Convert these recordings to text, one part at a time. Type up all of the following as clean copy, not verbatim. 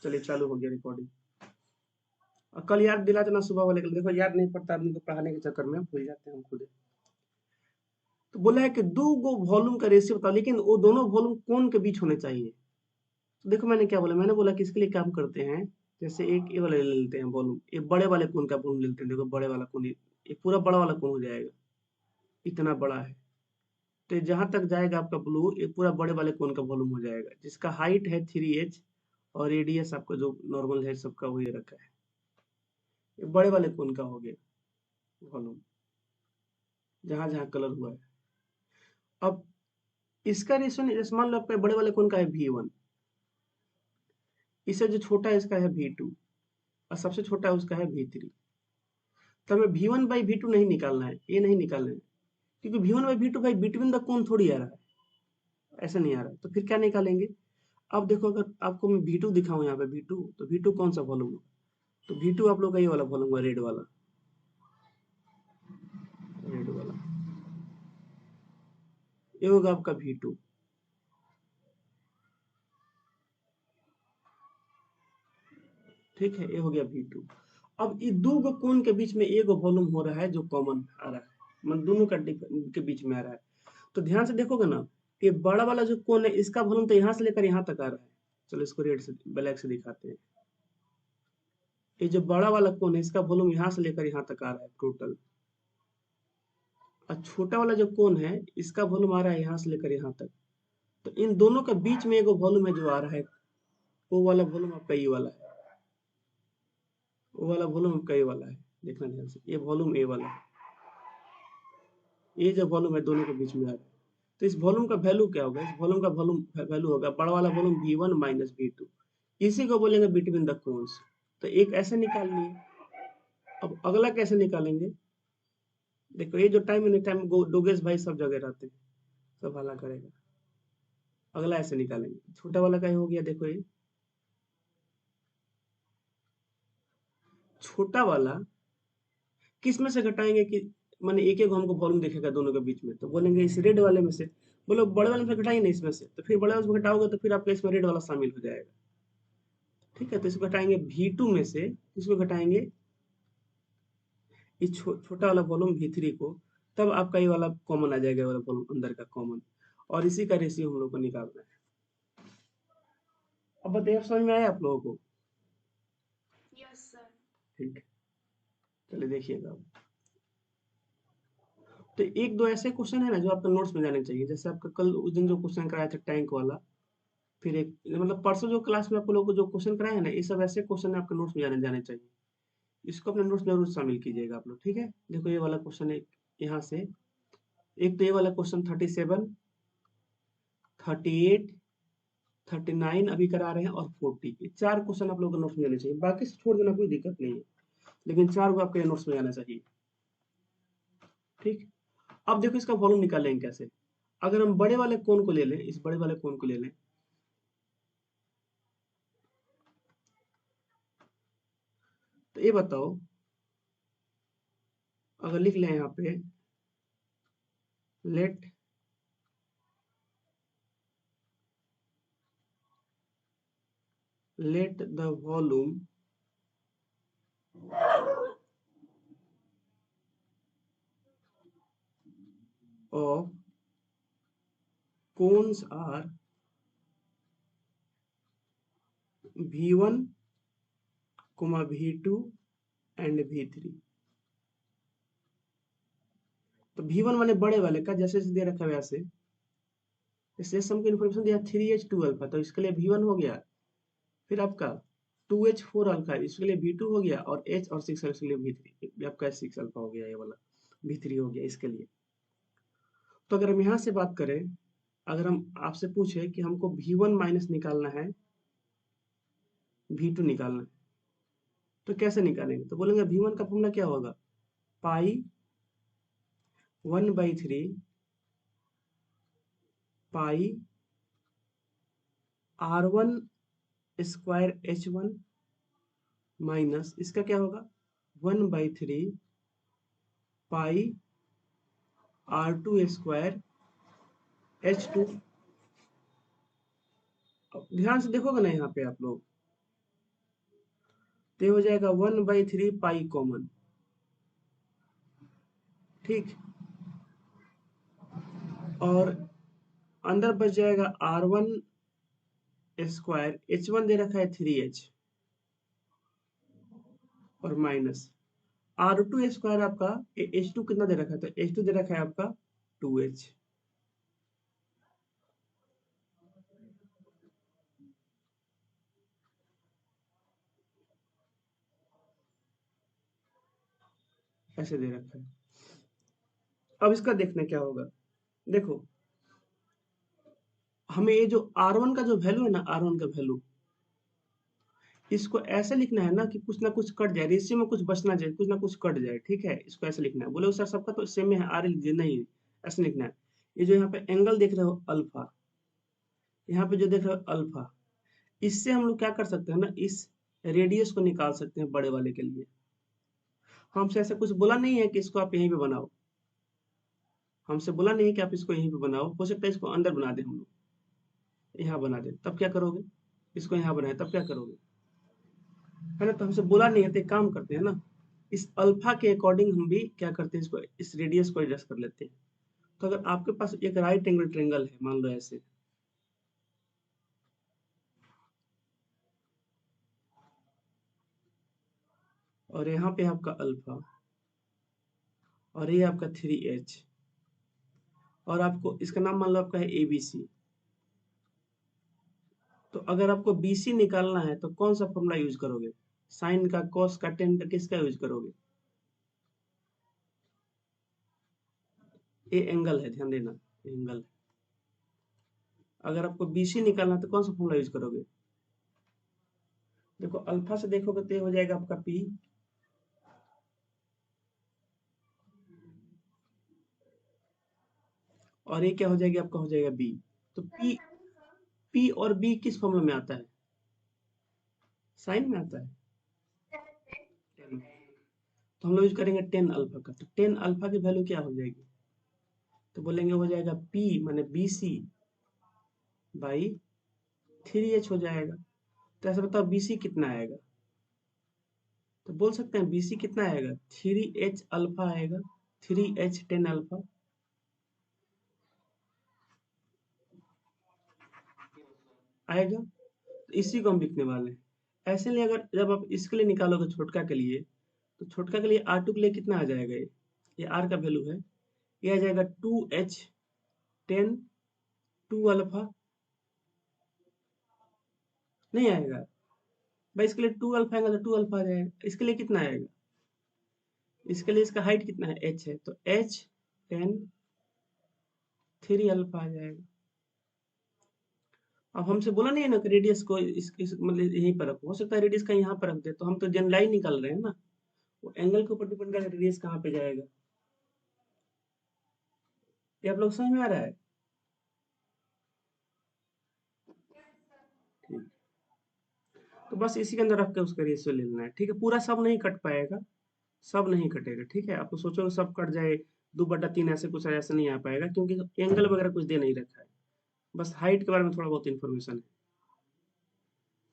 चलिए चालू हो गया रिकॉर्डिंग। और कल याद दिला देना सुबह वाले, देखो याद नहीं पड़ता आदमी को, पढ़ाने के चक्कर में भूल जाते हैं हम खुद। तो बोला है कि दो गो वॉल्यूम का रेशियो बताओ, लेकिन वो दोनों वॉल्यूम कौन के बीच होने चाहिए। तो देखो मैंने क्या बोला, मैंने बोला कि इसके लिए काम करते हैं, जैसे एक ये वाला ले लेते हैं वॉल्यूम, ये बड़े वाले कोण का वॉल्यूम लेते हैं। देखो बड़े वाला कोण, ये पूरा बड़ा वाला कोण हो जाएगा, इतना बड़ा है। तो जहां तक जाएगा आपका ब्लू, ये पूरा बड़े वाले कोण का वॉल्यूम हो जाएगा, जिसका हाइट है 3h और रेडियस आपका जो नॉर्मल है सबका वही रखा है। ये बड़े वाले कोण का हो गया वॉल्यूम, जहां जहां कलर हुआ है। अब इसका रेशियो, जैसे मान लो आपका बड़े वाले कोण का है V1, इससे जो छोटा है इसका है V2, और सबसे छोटा है उसका है V3। तो हमें V1 बाई V2 नहीं निकालना है, ये नहीं निकालना है, क्योंकि V1 बाई V2 भाई बिटवीन द कोण थोड़ी आ रहा है, ऐसा नहीं आ रहा है। तो फिर क्या निकालेंगे। अब देखो अगर आपको मैं V2 दिखाऊं यहाँ पे V2, तो V2 कौन सा वॉल्यूम है। तो V2 आप लोग का ये वाला वॉल्यूम है, रेड वाला, रेड वाला ये होगा आपका V2। ठीक है, ये हो गया V2। अब ये दो गो कोण के बीच में एक वॉल्यूम हो रहा है जो कॉमन आ रहा है, मतलब दोनों का के बीच में आ रहा है। तो ध्यान से देखोगे ना कि बड़ा वाला जो कोण है इसका वॉल्यूम तो यहाँ से लेकर यहाँ तक आ रहा है। चलो इसको रेड से ब्लैक से दिखाते हैं। ये जो बड़ा वाला कोण है इसका वॉल्यूम यहाँ से लेकर यहाँ तक आ रहा है टोटल, और छोटा वाला जो कोण है इसका वॉल्यूम आ रहा है यहाँ से लेकर यहाँ तक। तो इन दोनों के बीच में एक वॉल्यूम है जो आ रहा है, वो वाला वॉल्यूम आपका ये वाला है, वो वाला वॉल्यूम आपका ये वाला है। देखना ध्यान से, ये वॉल्यूम ए वाला है, ये जो वॉल्यूम है दोनों के बीच में आ रहा है। तो इस वॉल्यूम का वैल्यू क्या होगा, इस वॉल्यूम का वॉल्यूम वैल्यू होगा बड़ा वाला वॉल्यूम V1 माइनस V2, इसी को बोलेंगे बिटवीन द कोन्स। तो एक ऐसे निकाल लिए। अब अगला कैसे निकालेंगे, देखो ये जो टाइम एंड टाइम डोगेस भाई सब जगह रहते हैं, सब हला करेगा। अगला ऐसे निकालेंगे, छोटा वाला का हो गया। देखो ये छोटा वाला किस में से घटाएंगे, कि माने एक एक हमको वॉल्यूम दिखेगा दोनों के बीच में, तो बोलेंगे इस रेड वाले में से। बोलो बड़े वाले में घटाइए ना इसमें से, तो फिर बड़े वाले में घटाओगे तो फिर आपका इसमें रेड वाला शामिल हो जाएगा। ठीक है, तो इसको घटाएंगे V2 में से, इसको घटाएंगे इस छोटा वाला वॉल्यूम V3 को, तब आपका ये वाला कॉमन आ जाएगा, वाला वॉल्यूम अंदर का कॉमन। और इसी का रेशियो हम लोग को निकालना है। अब बताइए समझ में आया आप लोगों को। Yes sir. ठीक है, चलिए देखिएगा। तो एक दो ऐसे क्वेश्चन है ना जो आपका नोट्स में जाने चाहिए, जैसे आपका कल उस दिन जो क्वेश्चन कराया था टैंक वाला, फिर एक मतलब परसों जो क्लास में आप लोगों को जो क्वेश्चन कराए हैं ना, ये सब ऐसे क्वेश्चन आपके नोट्स में जाने जाने चाहिए। इसको अपने नोट्स में जरूर शामिल कीजिएगा आप लोग। ठीक है, देखो ये वाला क्वेश्चन है यहाँ से, एक तो ये वाला क्वेश्चन 37, 38, 39 अभी करा रहे हैं, और 40, ये चार क्वेश्चन आप लोगों को नोट्स में जाने चाहिए। बाकी से छोड़ देना कोई दिक्कत नहीं है, लेकिन चार को आपके नोट्स में जाना चाहिए। ठीक, अब देखो इसका वॉल्यूम निकालेंगे कैसे। अगर हम बड़े वाले कोण को ले लें, इस बड़े वाले कोण को ले लें, तो ये बताओ, अगर लिख लें यहाँ पे, let the volume of cones are V1, V2 and V3। तो V1 माने बड़े वाले का, जैसे दे रखा है वैसे, जैसे हमको इन्फॉर्मेशन दिया 3H2 अल्फा, तो इसके लिए V1 हो गया। फिर आपका 2H4 अल्फा, इसके लिए V2 हो गया, और H और 6 के लिए V3, आपका 6 अल्फा हो गया, ये वाला V3 हो गया इसके लिए। तो अगर हम यहाँ से बात करें, अगर हम आपसे पूछे कि हमको V1 माइनस निकालना है, V2 निकालना है, तो कैसे निकालेंगे। तो बोलेंगे V1 का फॉर्मूला क्या होगा, पाई 1/3 पाई R1 स्क्वायर H1 माइनस इसका क्या होगा 1/3 पाई R2 स्क्वायर H2। अब ध्यान से देखोगे ना यहाँ पे आप लोग, तो ये हो जाएगा 1/3 पाई कॉमन, ठीक। और अंदर बच जाएगा R1 स्क्वायर, H1 दे रखा है 3H और माइनस R2 स्क्वायर आपका H2 कितना दे रखा है, तो H2 दे रखा है आपका 2H। ऐसे दे रखा है। अब इसका देखना क्या होगा, देखो हमें ये जो R1 का जो वैल्यू है ना, R1 का वैल्यू, इसको ऐसे लिखना है ना कि कुछ ना कुछ कट जाए, रेशियो में कुछ बचना चाहिए, कुछ ना कुछ कट जाए, ठीक है। इसको ऐसे लिखना है। बोले सर सबका तो सेम है, आर लिख दिए, नहीं ऐसे लिखना है। ये जो यहाँ पे एंगल देख रहे हो अल्फा, यहाँ पे जो देख रहे हो अल्फा, इससे हम लोग क्या कर सकते हैं ना, इस रेडियस को निकाल सकते हैं बड़े वाले के लिए। हमसे ऐसा कुछ बोला नहीं है कि इसको आप यहीं पे बनाओ, हमसे बोला नहीं है कि आप इसको यहीं पे बनाओ। हो सकता है इसको अंदर बना दे, हम लोग यहाँ बना दे, तब क्या करोगे, इसको यहाँ बनाए तब क्या करोगे, है ना। तो हमसे बोला नहीं है, तो एक काम करते हैं ना, इस अल्फा के अकॉर्डिंग हम भी क्या करते हैं, इसको इस रेडियस को एडजस्ट कर लेते हैं। तो अगर आपके पास एक राइट एंगल ट्रायंगल है, मान लो ऐसे, और यहाँ पे आपका अल्फा, और ये आपका 3H, और आपको इसका नाम मान लो आपका है ABC। तो अगर आपको BC निकालना है तो कौन सा फॉर्मूला यूज करोगे, साइन का, कॉस का, टेन का, किसका यूज करोगे। ये एंगल है, ध्यान देना, एंगल। अगर आपको BC निकालना है तो कौन सा फॉर्मूला यूज करोगे। देखो अल्फा से देखोगे तो ये हो जाएगा आपका P, और ये क्या हो जाएगा आपका, हो जाएगा B। तो P और B किस फॉर्मूला में आता है, साइन में आता है। 10। तो हम लोग यूज करेंगे 10 अल्फा का। तो 10 अल्फा की वैल्यू क्या हो जाएगी, तो बोलेंगे हो जाएगा P माने BC बाई 3H हो जाएगा। तो ऐसा बताओ BC कितना आएगा, तो बोल सकते हैं BC कितना आएगा, 3H अल्फा आएगा, 3H 10 अल्फा आएगा। तो इसी को हम लिखने वाले हैं। ऐसे लिए अगर जब आप इसके लिए निकालोगे छोटका के लिए, तो छोटका के लिए R2 के लिए कितना आ जाएगा, ये R का वैल्यू है, ये आ जाएगा 2H 10 2 अल्फा, नहीं आएगा भाई। इसके लिए 2 अल्फा आएगा तो 2 अल्फा आ जाएगा। इसके लिए कितना आएगा, इसके लिए इसका हाइट कितना है, H है, तो H 10 3 अल्फा आ जाएगा। अब हमसे बोला नहीं है ना कि रेडियस को इस मतलब यहीं पर रखो, हो सकता है रेडियस का यहाँ पर रख दे, तो हम तो जन लाइन निकाल रहे हैं ना, वो एंगल के ऊपर डिपेंड करेगा रेडियस कहाँ पे जाएगा। ये आप लोग समझ में आ रहा है, ठीक। तो बस इसी के अंदर रख के उसका रेशियो ले लेना है, ठीक है। पूरा सब नहीं कट पाएगा, सब नहीं कटेगा, ठीक है। आप तो सोचो सब कट जाए 2/3 ऐसे कुछ ऐसा नहीं आ पाएगा, क्योंकि एंगल वगैरह कुछ दे नहीं रखा है, बस हाइट के बारे में थोड़ा बहुत इन्फॉर्मेशन है।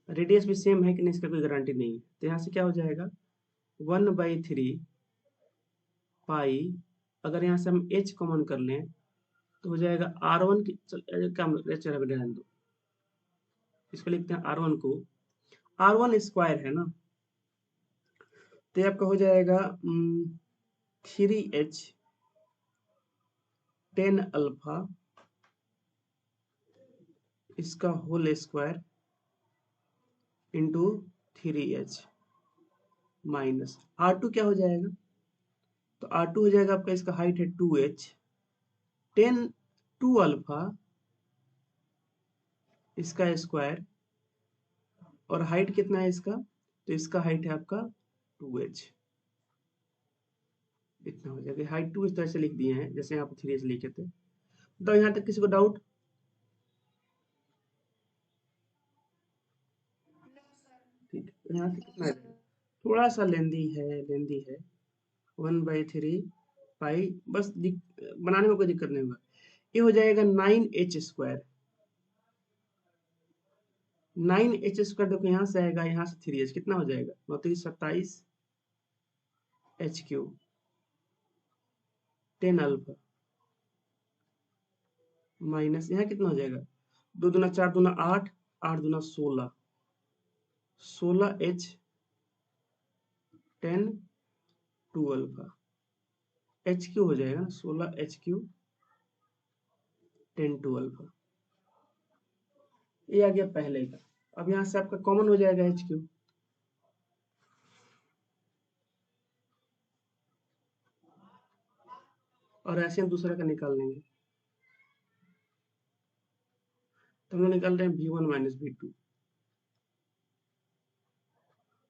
रेडियस भी सेम है कि नहीं इसका कोई गारंटी नहीं है। तो यहाँ से क्या हो जाएगा 1/3 पाई, अगर यहाँ से हम H कॉमन कर लें तो हो जाएगा R1 की, कम रहने दो, इसको लिखते हैं R1 को, R1 स्क्वायर है ना, तो ये आपका हो जाएगा 3H 10 अल्फा, इसका whole square into 3H minus R2 क्या हो जाएगा, तो R2 हो जाएगा आपका, इसका हाइट है 2H 10 2 अल्फा, इसका स्क्वायर, और हाइट कितना है इसका, तो इसका हाइट है आपका 2H, इतना हो जाएगा। हाइट 2 इस तरह से लिख दिए हैं जैसे यहाँ पर 3H लिखे थे। तो यहाँ तक किसी को डाउट, ठीक है। यहाँ से कितना है, थोड़ा सा लेंदी है 1/3 पाई, बस बनाने में कोई दिक्कत नहीं होगा। ये हो जाएगा 9H स्क्वायर, 9h² देखो यहाँ से आएगा, यहाँ से 3h कितना हो जाएगा, 9 3 27 HQ 10 अल्फा माइनस यहाँ कितना हो जाएगा, 2 दूना 4 दूना 8, 8 दूना 16, 16H 10 2 अल्फा HQ हो जाएगा ना, 16HQ 10 2 अल्फा। ये आ गया पहले का। अब यहाँ से आपका कॉमन हो जाएगा HQ, और ऐसे हम दूसरा का निकाल लेंगे। तो हम लोग निकाल रहे हैं V1 माइनस V2।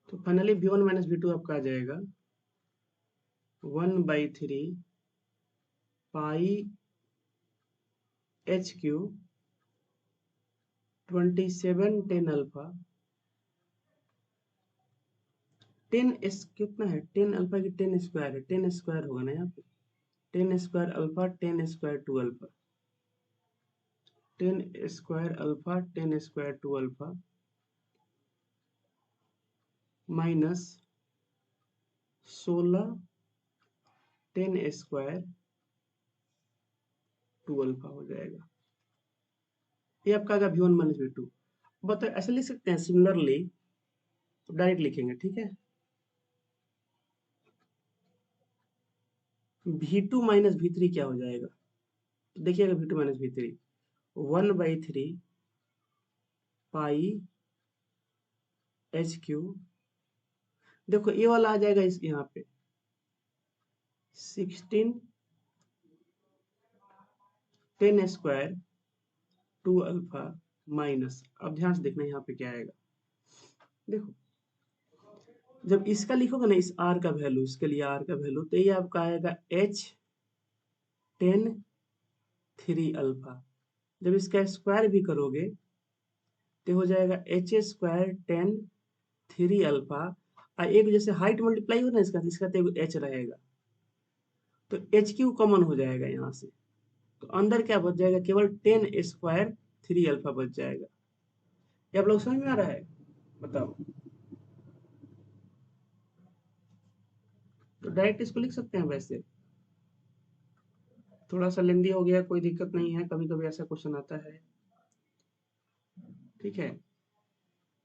तो फाइनली V1 माइनस V2 आपका आ जाएगा 1/3 पाई HQ 27 10 अल्फा 10 एस कितना है, 10 अल्फा की 10 स्क्वायर है, 10 स्क्वायर होगा ना यहाँ पे, 10 square alpha 10 square 2 alpha, 10 square alpha 10 square 2 alpha minus 16 10 square 2 alpha हो जाएगा। ये आपका आएगा V1 माइनस V2। बताओ ऐसे लिख सकते हैं सिमिलरली, तो डायरेक्ट लिखेंगे, ठीक है। V2 माइनस V3 क्या हो जाएगा, तो देखिएगा V2 माइनस V3 1/3 पाई HQ, देखो ये वाला आ जाएगा इस यहाँ पे 16 10 स्क्वायर 2 अल्फा माइनस, अब ध्यान से देखना यहाँ पे क्या आएगा, देखो जब इसका लिखोगे ना, इस R का वैल्यू, इसके लिए R का वैल्यू, तो ये आपका आएगा H 10 3 अल्फा। जब इसका स्क्वायर भी करोगे तो हो जाएगा H स्क्वायर 10 3 अल्फा, और एक जैसे हाइट मल्टीप्लाई हो ना इसका, इसका तो H रहेगा, तो HQ कॉमन हो जाएगा यहाँ से, तो अंदर क्या बच जाएगा, केवल 10 स्क्वायर 3 अल्फा बच जाएगा। ये आप लोग समझ में आ रहा है, बताओ। तो डायरेक्ट इसको लिख सकते हैं, वैसे थोड़ा सा लेंदी हो गया, कोई दिक्कत नहीं है, कभी कभी ऐसा क्वेश्चन आता है, ठीक है,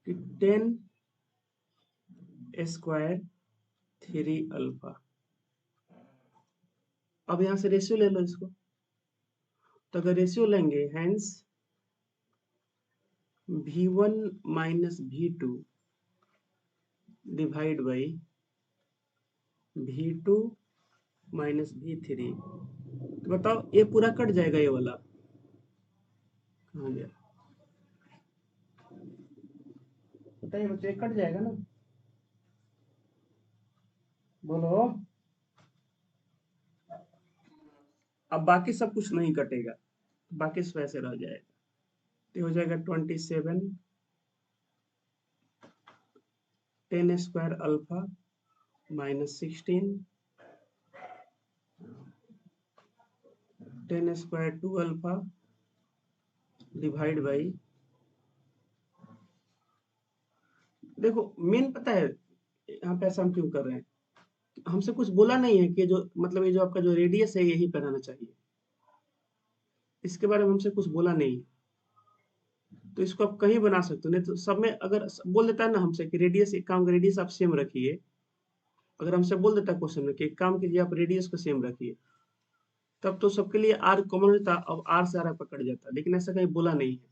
कि 10 स्क्वायर 3 अल्फा। अब यहाँ से रेशियो ले लो इसको, तो अगर रेशियो लेंगे hence V1 minus V2 divide by V2 minus V3, तो बताओ ये पूरा कट जाएगा, ये वाला कहाँ गया, बताइए बच्चे, कट जाएगा ना, बोलो। अब बाकी सब कुछ नहीं कटेगा, बाकी सब ऐसे रह जाएगा, तो हो जाएगा 27 10 square alpha minus 16 10 square 2 alpha divide by, देखो मेन पता है यहाँ पे ऐसा हम क्यों कर रहे हैं, हमसे कुछ बोला नहीं है कि जो मतलब ये जो आपका जो रेडियस है यही पर आना चाहिए, इसके बारे में हमसे कुछ बोला नहीं, तो इसको आप कहीं बना सकते हो, नहीं तो सब में अगर बोल देता है ना हमसे कि रेडियस, एक काम रेडियस आप सेम रखिए, अगर हमसे बोल देता है क्वेश्चन में कि एक काम कीजिए आप रेडियस को सेम रखिए, तब तो सबके लिए आर कॉमन रहता, अब आर से आर पकड़ जाता, लेकिन ऐसा कहीं बोला नहीं है।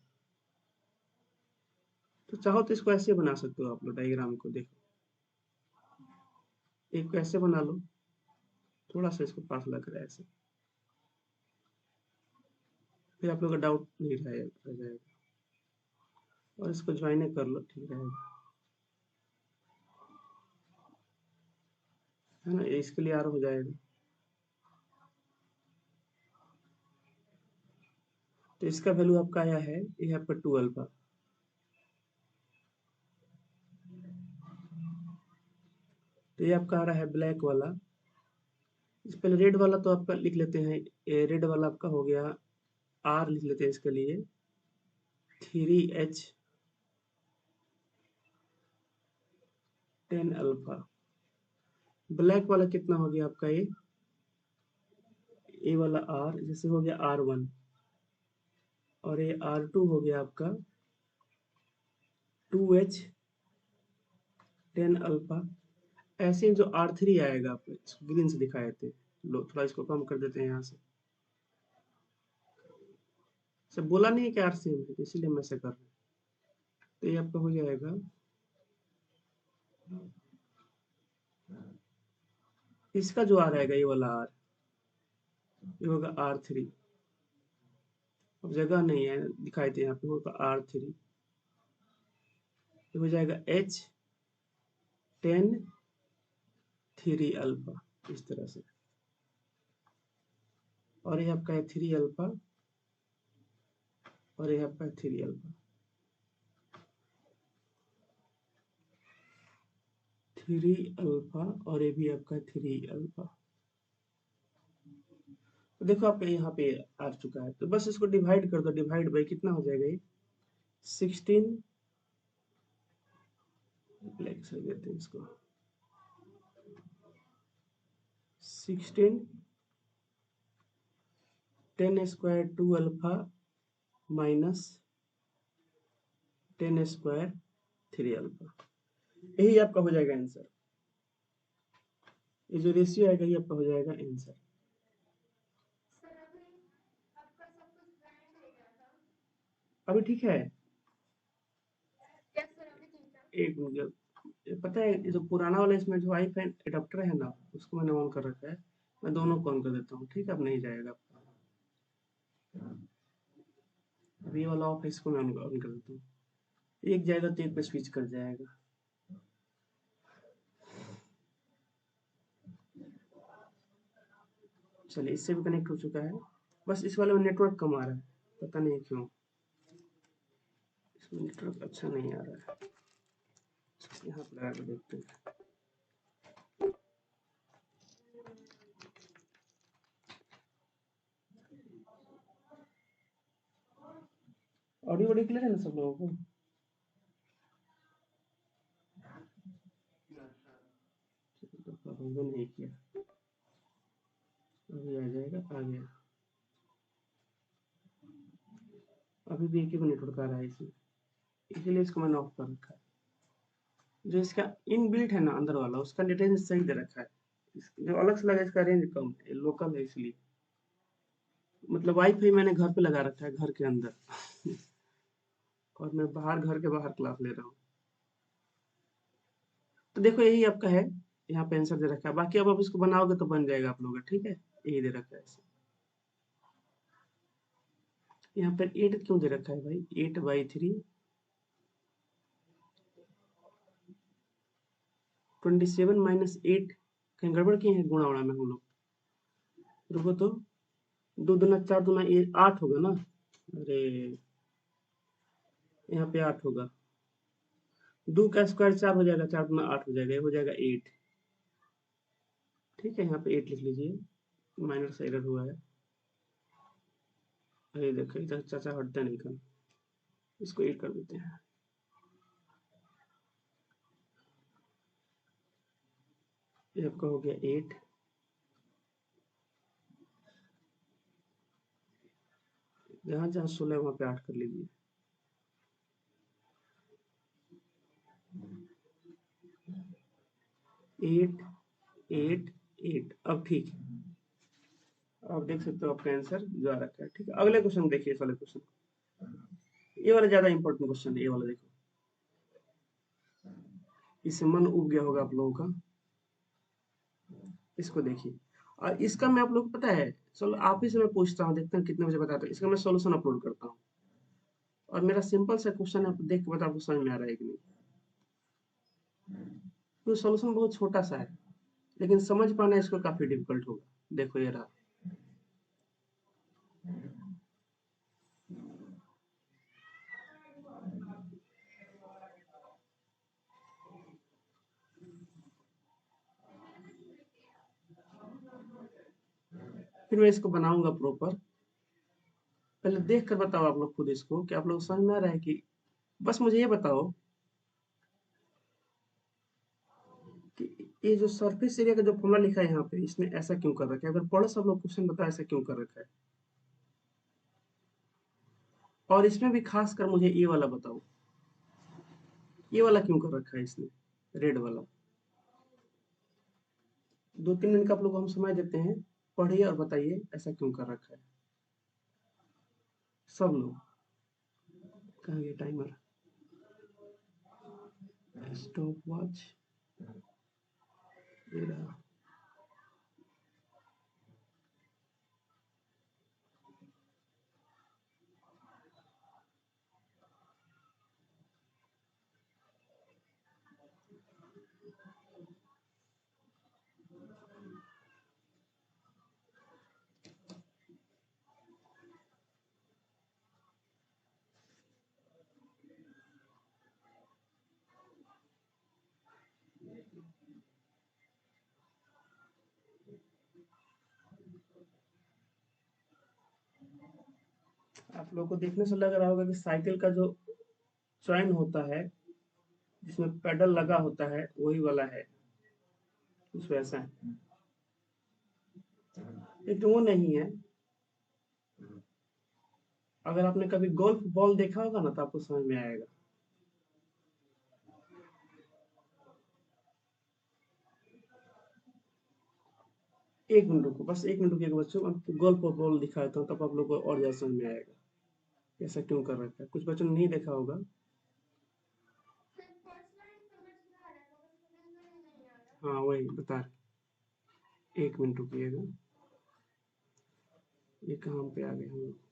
तो चाहो तो इसको ऐसे बना सकते हो आप लोग, डायग्राम को देखो, एक को ऐसे बना लो, थोड़ा सा इसको पास लग रहा है ऐसे, फिर आप लोग का डाउट नहीं रह जाएगा, और इसको ज्वाइन कर लो, ठीक रहेगा, है ना, ये इसके लिए आर हो जाएगा। तो इसका वैल्यू आपका आया है, ये है आपका 2 अल्फा, तो ये आपका आ रहा है ब्लैक वाला, इस पहले रेड वाला तो आपका लिख लेते हैं, रेड वाला आपका हो गया, आर लिख लेते हैं इसके लिए 3H 10 अल्फा। ब्लैक वाला कितना हो गया आपका ए वाला आर जैसे हो गया R1 और ये R2 हो गया आपका 2H 10 अल्फा। ऐसे जो R3 आएगा आपको ग्रीन से दिखाए थे। लो थोड़ा इसको कम कर देते हैं यहाँ से। सब बोला नहीं है कि R सेम है, इसीलिए मैं ऐसे कर रहा हूँ। तो ये आपका हो जाएगा इसका जो आ रहेगा ये वाला R, ये होगा R3। अब जगह नहीं है दिखाई थे यहाँ पे, होगा R3। ये हो जाएगा H 10 3 अल्फा इस तरह से। और ये आपका है 3 अल्फा और ये आपका 3 अल्फा। 3 अल्फा और ये भी आपका 3 अल्फा। तो देखो आपका यहाँ पे आ चुका है, तो बस इसको डिवाइड कर दो। डिवाइड बाई कितना हो जाएगा ये 16 ब्लैक से देते हैं इसको 16 10 square 2 alpha minus 10 square 3 alpha. यही आपका हो जाएगा आंसर। ये जो रेशियो आएगा ये आपका हो जाएगा आंसर। सर अभी आपका सब कुछ ब्रांड हो गया था। अभी ठीक है। यस सर अभी ठीक है। एक मिनट, ये पता है ये जो पुराना वाला इसमें जो वाईफाई एडाप्टर है ना उसको मैंने ऑन कर रखा है। मैं दोनों को ऑन कर देता हूँ, ठीक है। अब नहीं जाएगा आपका। अब ये वाला ऑफ है, इसको मैं ऑन कर देता हूँ। एक जाएगा तो एक पे स्विच कर जाएगा। चलिए इससे भी कनेक्ट हो चुका है। बस इस वाले में नेटवर्क कम आ रहा है, पता नहीं क्यों। इसमें नेटवर्क अच्छा नहीं आ रहा है। यहाँ पर लगा के देखते हैं। ऑडियो वीडियो क्लियर है ना सब लोगों को? होगा नहीं किया, अभी आ जाएगा। आ गया। अभी भी एक ही नेटवर्क आ रहा है इसमें, इसीलिए इसको मैंने ऑफ कर रखा है। जो इसका इनबिल्ट है ना अंदर वाला, उसका रेंज सही दे रखा है। जो अलग से लगा इसका रेंज कम है, लोकल है इसलिए। मतलब वाईफाई मैंने घर पे लगा रखा है, घर के अंदर और मैं बाहर, घर के बाहर क्लास ले रहा हूँ। तो देखो यही आपका है, यहाँ पे आंसर दे रखा है। बाकी अब आप इसको बनाओगे तो बन जाएगा आप लोगों का, ठीक है। यही दे रखा है ऐसे। यहाँ पर 8 क्यों दे रखा है भाई? 8/3 27 माइनस 8 कहीं गड़बड़ किए हैं गुणा उड़ा में हम लोग। रुको तो, 2 दूना 4 दूना 8 होगा ना। अरे यहाँ पे 8 होगा। 2 का स्क्वायर 4 हो जाएगा, 4 दूना 8 हो जाएगा, ये हो जाएगा 8। ठीक है, यहाँ पे 8 लिख लीजिए। माइनर से एरर हुआ है। अरे देखो इधर चाचा हटता नहीं कल, इसको 8 कर देते हैं। ये आपका हो गया 8। जहाँ जहाँ 16 वहाँ पे 8 कर लीजिए। 8 8 8। अब ठीक है, आप देख सकते हो आपका आंसर जो आ रखा है। ठीक है, अगले क्वेश्चन देखिए। इस वाले क्वेश्चन, ये वाला ज्यादा इंपॉर्टेंट क्वेश्चन है। ये वाला देखो, इससे मन उब गया होगा आप लोगों का। इसको देखिए, और इसका मैं आप लोग को पता है, चलो आप ही से मैं पूछता हूँ, देखते हैं कितने बजे बताते हैं। इसका मैं सॉल्यूशन अपलोड करता हूँ, और मेरा सिंपल सा क्वेश्चन है, आप देख के बताओ आपको समझ में आ रहा है कि नहीं। तो सॉल्यूशन बहुत छोटा सा है, लेकिन समझ पाना इसको काफी डिफिकल्ट होगा। देखो ये रहा। फिर मैं इसको बनाऊंगा प्रॉपर। पहले देख कर बताओ आप लोग खुद इसको, कि आप लोग समझ में आ रहा है कि। बस मुझे ये बताओ, ये जो सरफेस एरिया का जो फॉर्मूला लिखा है यहाँ पे, इसने ऐसा क्यों कर रखा है? अगर पढ़ो सब लोग क्वेश्चन बताओ ऐसा क्यों कर रखा है। और इसमें भी खास कर मुझे ये वाला बताओ, ये वाला क्यों कर रखा है इसने, रेड वाला। 2-3 मिनट का आप लोग को हम समय देते हैं, पढ़िए और बताइए ऐसा क्यों कर रखा है। सब लोग कहाँ गया टाइमर, स्टॉप वॉच ये रहा। आप लोगों को देखने से लग रहा होगा कि साइकिल का जो चॉइन होता है जिसमें पेडल लगा होता है वही वाला है, कुछ वैसा है, लेकिन वो नहीं है। अगर आपने कभी गोल्फ बॉल देखा होगा ना तो आपको समझ में आएगा। एक मिनट रुको, बस एक मिनट रुकिएगा बच्चों, आपको गोल्फ और बॉल दिखाता हूँ तब आप लोग को और ज्यादा समझ में आएगा ऐसा क्यों कर रखा है। कुछ बच्चों ने नहीं देखा होगा। सर फर्स्ट लाइन समझ में आ रहा है मगर सेकंड लाइन नहीं आ रहा। हाँ वही बता रहे, एक मिनट रुकिएगा। ये कहाँ पे आ गए हम लोग।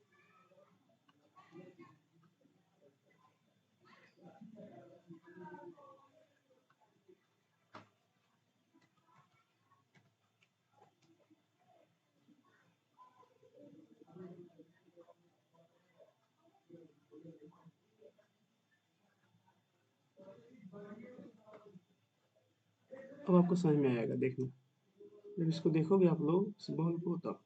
अब आपको समझ में आएगा, देखना जब इसको देखोगे आप लोग इस बॉल को तब।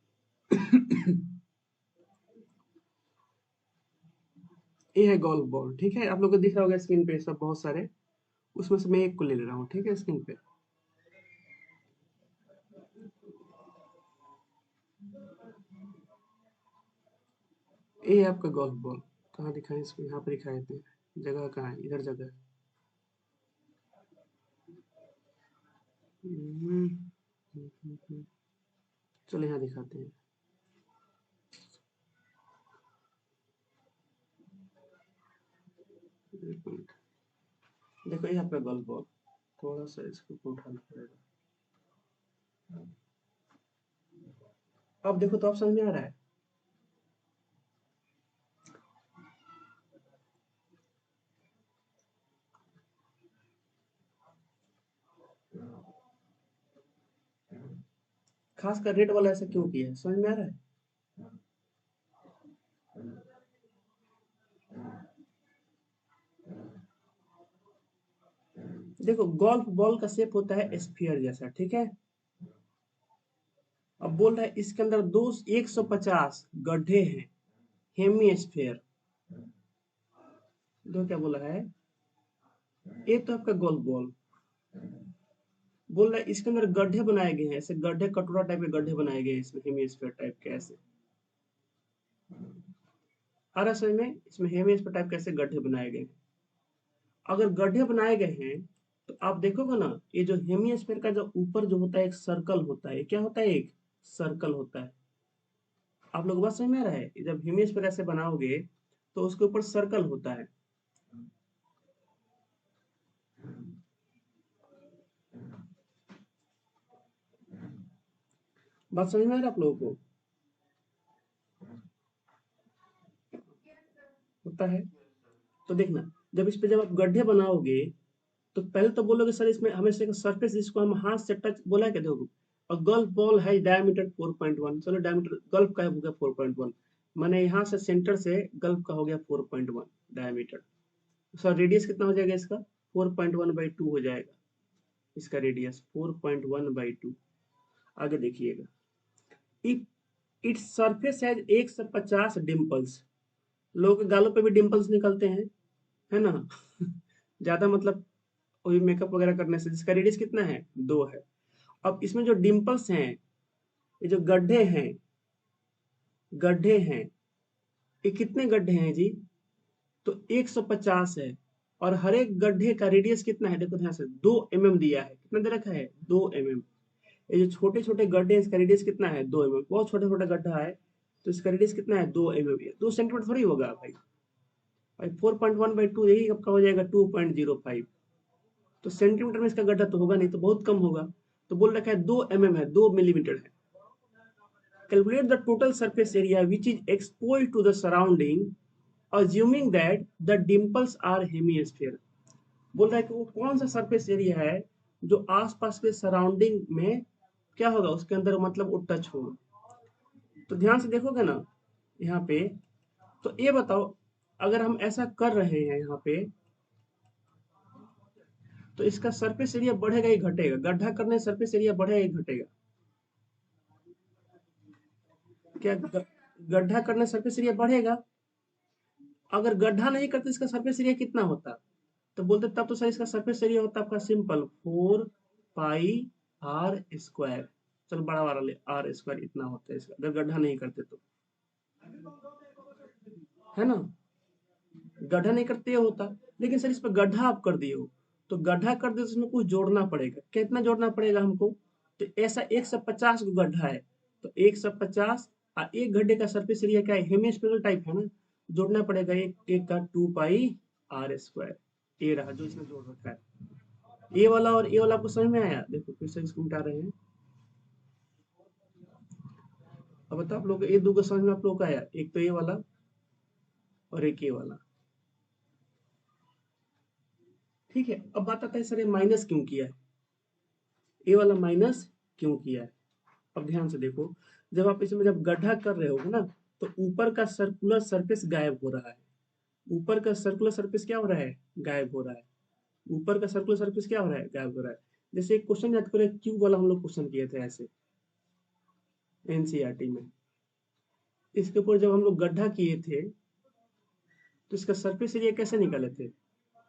ये है गोल्फ बॉल, ठीक है। आप लोग को दिख रहा होगा स्क्रीन पे सब बहुत सारे, उसमें से मैं एक को ले ले रहा हूँ, ठीक है, स्क्रीन पे। ये है आपका गोल्फ बॉल। कहाँ दिखाएं इसको, यहाँ पर दिखाए थे, जगह कहाँ है, इधर जगह है। हम्म, चलो यहाँ दिखाते हैं। एक मिनट, देखो ये आपका गोल्फ बॉल, थोड़ा सा इसको उठाना पड़ेगा। अब देखो तो आप समझ में आ रहा है। खासकर रेड वाला ऐसा क्यों किया है, समझ में आ रहा है। देखो गोल्फ बॉल का शेप होता है स्फीयर जैसा, ठीक है। अब बोल रहा है इसके अंदर 150 गड्ढे हैं, हेमी स्फीयर। दो क्या बोला है, ये तो आपका गोल्फ बॉल। बोल रहा है इसके अंदर गड्ढे बनाए गए हैं, ऐसे गड्ढे कटोरा टाइप के गड्ढे बनाए गए हैं इसमें, हेमी स्फीयर टाइप के ऐसे। आ रहा समझ में, इसमें हेमी स्फीयर टाइप के ऐसे गड्ढे बनाए गए हैं। अगर गड्ढे बनाए गए हैं तो आप देखोगे ना, ये जो हेमिस्फीयर का जो ऊपर जो होता है एक सर्कल होता है, क्या होता है, एक सर्कल होता है। आप लोग बात समझ में आ रहा है, जब हेमिस्फीयर ऐसे बनाओगे तो उसके ऊपर सर्कल होता है। बात समझ में आ रहा है आप लोगों को, यस सर। होता है। तो देखना, जब इस पे जब आप गड्ढे बनाओगे तो पहले तो बोलोगे सर इसमें हमेशा का सरफेस जिसको हम हाथ से टच, बोला है क्या, देखो। और गल्फ बॉल है डायमीटर 4.1, चलो डायमीटर गल्फ का हो गया 4.1, माने यहाँ से सेंटर से गल्फ का हो गया 4.1 डायमीटर। सर रेडियस कितना हो जाएगा इसका, 4.1/2 हो जाएगा इसका रेडियस, 4.1/2। आगे देखिएगा, if its surface has 150 dimples. लोगों के गालों पे भी डिम्पल्स निकलते हैं, है ना। ज्यादा मतलब वो भी मेकअप वगैरह करने से, जिसका रेडियस कितना है 2 है। अब इसमें जो डिम्पल्स हैं, ये जो गड्ढे हैं, ये कितने गड्ढे हैं जी? तो 150 है। और हर एक गड्ढे का रेडियस कितना है? देखो ध्यान से, 2 mm दिया है। कितना दे रखा है? 2 mm। ये जो छोटे छोटे गड्ढे हैं, इसका रेडियस कितना है? 2 mm। बहुत छोटा छोटा गड्ढा है, तो इसका रेडियस कितना है? 2 mm। 2 सेंटीमीटर थोड़ी होगा भाई। भाई 4.1/2 यही आपका हो जाएगा 2.05। तो सेंटीमीटर में इसका गड्ढा तो होगा नहीं, तो बहुत कम होगा। तो बोल रखा है 2 mm है, 2 मिलीमीटर है। Calculate the total surface area which is exposed to the surrounding assuming that the dimples are hemisphere। बोल रहा है कि वो कौन सा सरफेस एरिया है जो आसपास के सराउंडिंग में क्या होगा, उसके अंदर मतलब वो टच होगा। तो ध्यान से देखोगे ना यहाँ पे, तो ये बताओ, अगर हम ऐसा कर रहे हैं यहाँ पे, तो इसका सरफेस एरिया बढ़ेगा ही घटेगा? गड्ढा करने सरफेस एरिया बढ़ेगा ही घटेगा? क्या गड्ढा करने सरफेस एरिया बढ़ेगा? अगर गड्ढा नहीं करते इसका सरफेस एरिया कितना होता? तो बोलते तब तो सर इसका सरफेस एरिया होता आपका सिंपल 4πr²। चलो बड़ा वाला ले, r² इतना होता है इसका, अगर गड्ढा नहीं करते तो, है ना? गड्ढा नहीं करते ये होता। लेकिन सर इस पर गड्ढा आप कर दिए हो, तो गड्ढा कर दिए तो इसमें कुछ जोड़ना पड़ेगा। कितना जोड़ना पड़ेगा हमको? तो ऐसा 150 को गड्ढा है, तो 150 और एक गड्ढे का सरफेस एरिया क्या है? हेमिस्फेरिकल टाइप है ना, जोड़ना पड़ेगा एक एक का 2πr²। ये रहा जो इसमें जोड़ रखा है। ये वाला और ये वाला आपको समझ में आया? देखो फिर से इसको मिटा रहे हैं। अब बताओ आप लोग, ये दो को समझ में आप लोग का आया? एक तो ये वाला और एक ये वाला। ठीक है, अब बात आता है सर ये माइनस क्यों किया है? ये वाला माइनस क्यों किया है? अब ध्यान से देखो, जब आप इसमें जब गड्ढा कर रहे हो ना, तो ऊपर का सर्कुलर सरफेस गायब हो रहा है। ऊपर का सर्कुलर सरफेस क्या हो रहा है? गायब हो रहा है। ऊपर का सर्कुलर सरफेस क्या हो रहा है? गायब हो रहा है। जैसे एक क्वेश्चन याद करो, क्यूब वाला हम लोग क्वेश्चन किए थे ऐसे एनसीईआरटी में। इसके ऊपर जब हम लोग गड्ढा किए थे, तो इसका सरफेस एरिया कैसे निकाले थे?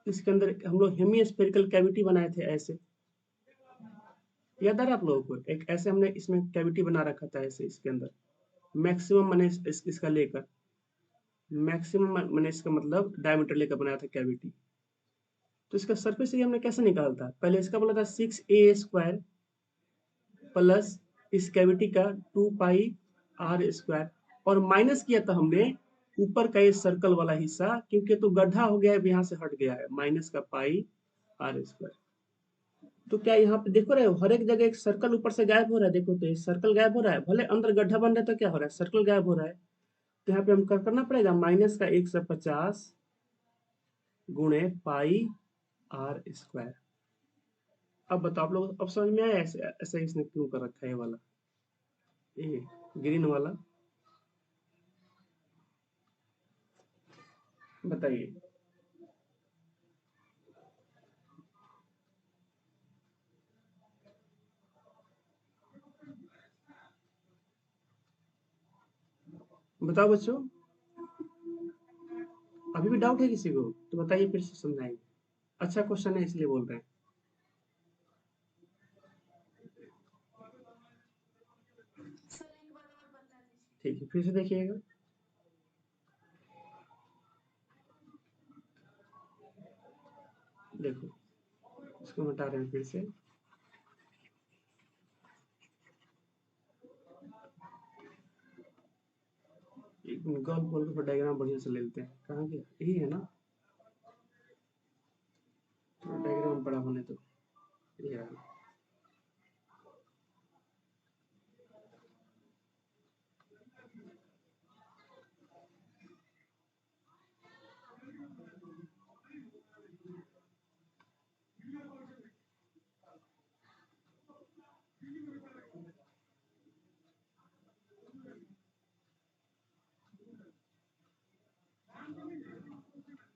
इसके अंदर हम लोग हेमिस्फेरिकल कैविटी बनाए थे ऐसे, याद आ रहा है आप लोगों को? एक ऐसे हमने इसमें कैविटी बना रखा था ऐसे, इसके अंदर मैक्सिमम मैंने इसका लेकर, मैक्सिमम मैंने इसका मतलब डायमीटर लेकर बनाया था कैविटी। तो इसका सरफेस एरिया हमने कैसे निकाला था? पहले इसका बोला था 6a² प्लस इस कैविटी का 2πr², और माइनस किया था हमने ऊपर का ये सर्कल वाला हिस्सा, क्योंकि तो गड्ढा हो गया है, यहाँ से हट गया है, माइनस का πr²। तो क्या यहाँ पे देखो रहे हो, हर एक जगह एक सर्कल ऊपर से गायब हो रहा है। देखो तो ये सर्कल गायब हो रहा है, भले अंदर गड्ढा बन रहा है तो क्या हो रहा है? सर्कल गायब हो रहा है। तो यहाँ पे हम करना पड़ेगा माइनस का 150 गुणे πr²। अब बताओ आप लोग, अब समझ में आया ऐसे ऐसे इसने क्यों कर रखा है ये वाला, ये ग्रीन वाला? बताइए। बताओ बच्चों, अभी भी डाउट है किसी को? तो बताइए, फिर से समझाएंगे। अच्छा क्वेश्चन है इसलिए बोल रहे हैं। ठीक है, फिर से देखिएगा। देखो, इसको हटा रहे हैं फिर से। गॉल बॉल का डायग्राम बढ़िया से ले लेते हैं। कहाँ गया? यही है ना? थोड़ा डायग्राम बड़ा होने दो। ये रहा।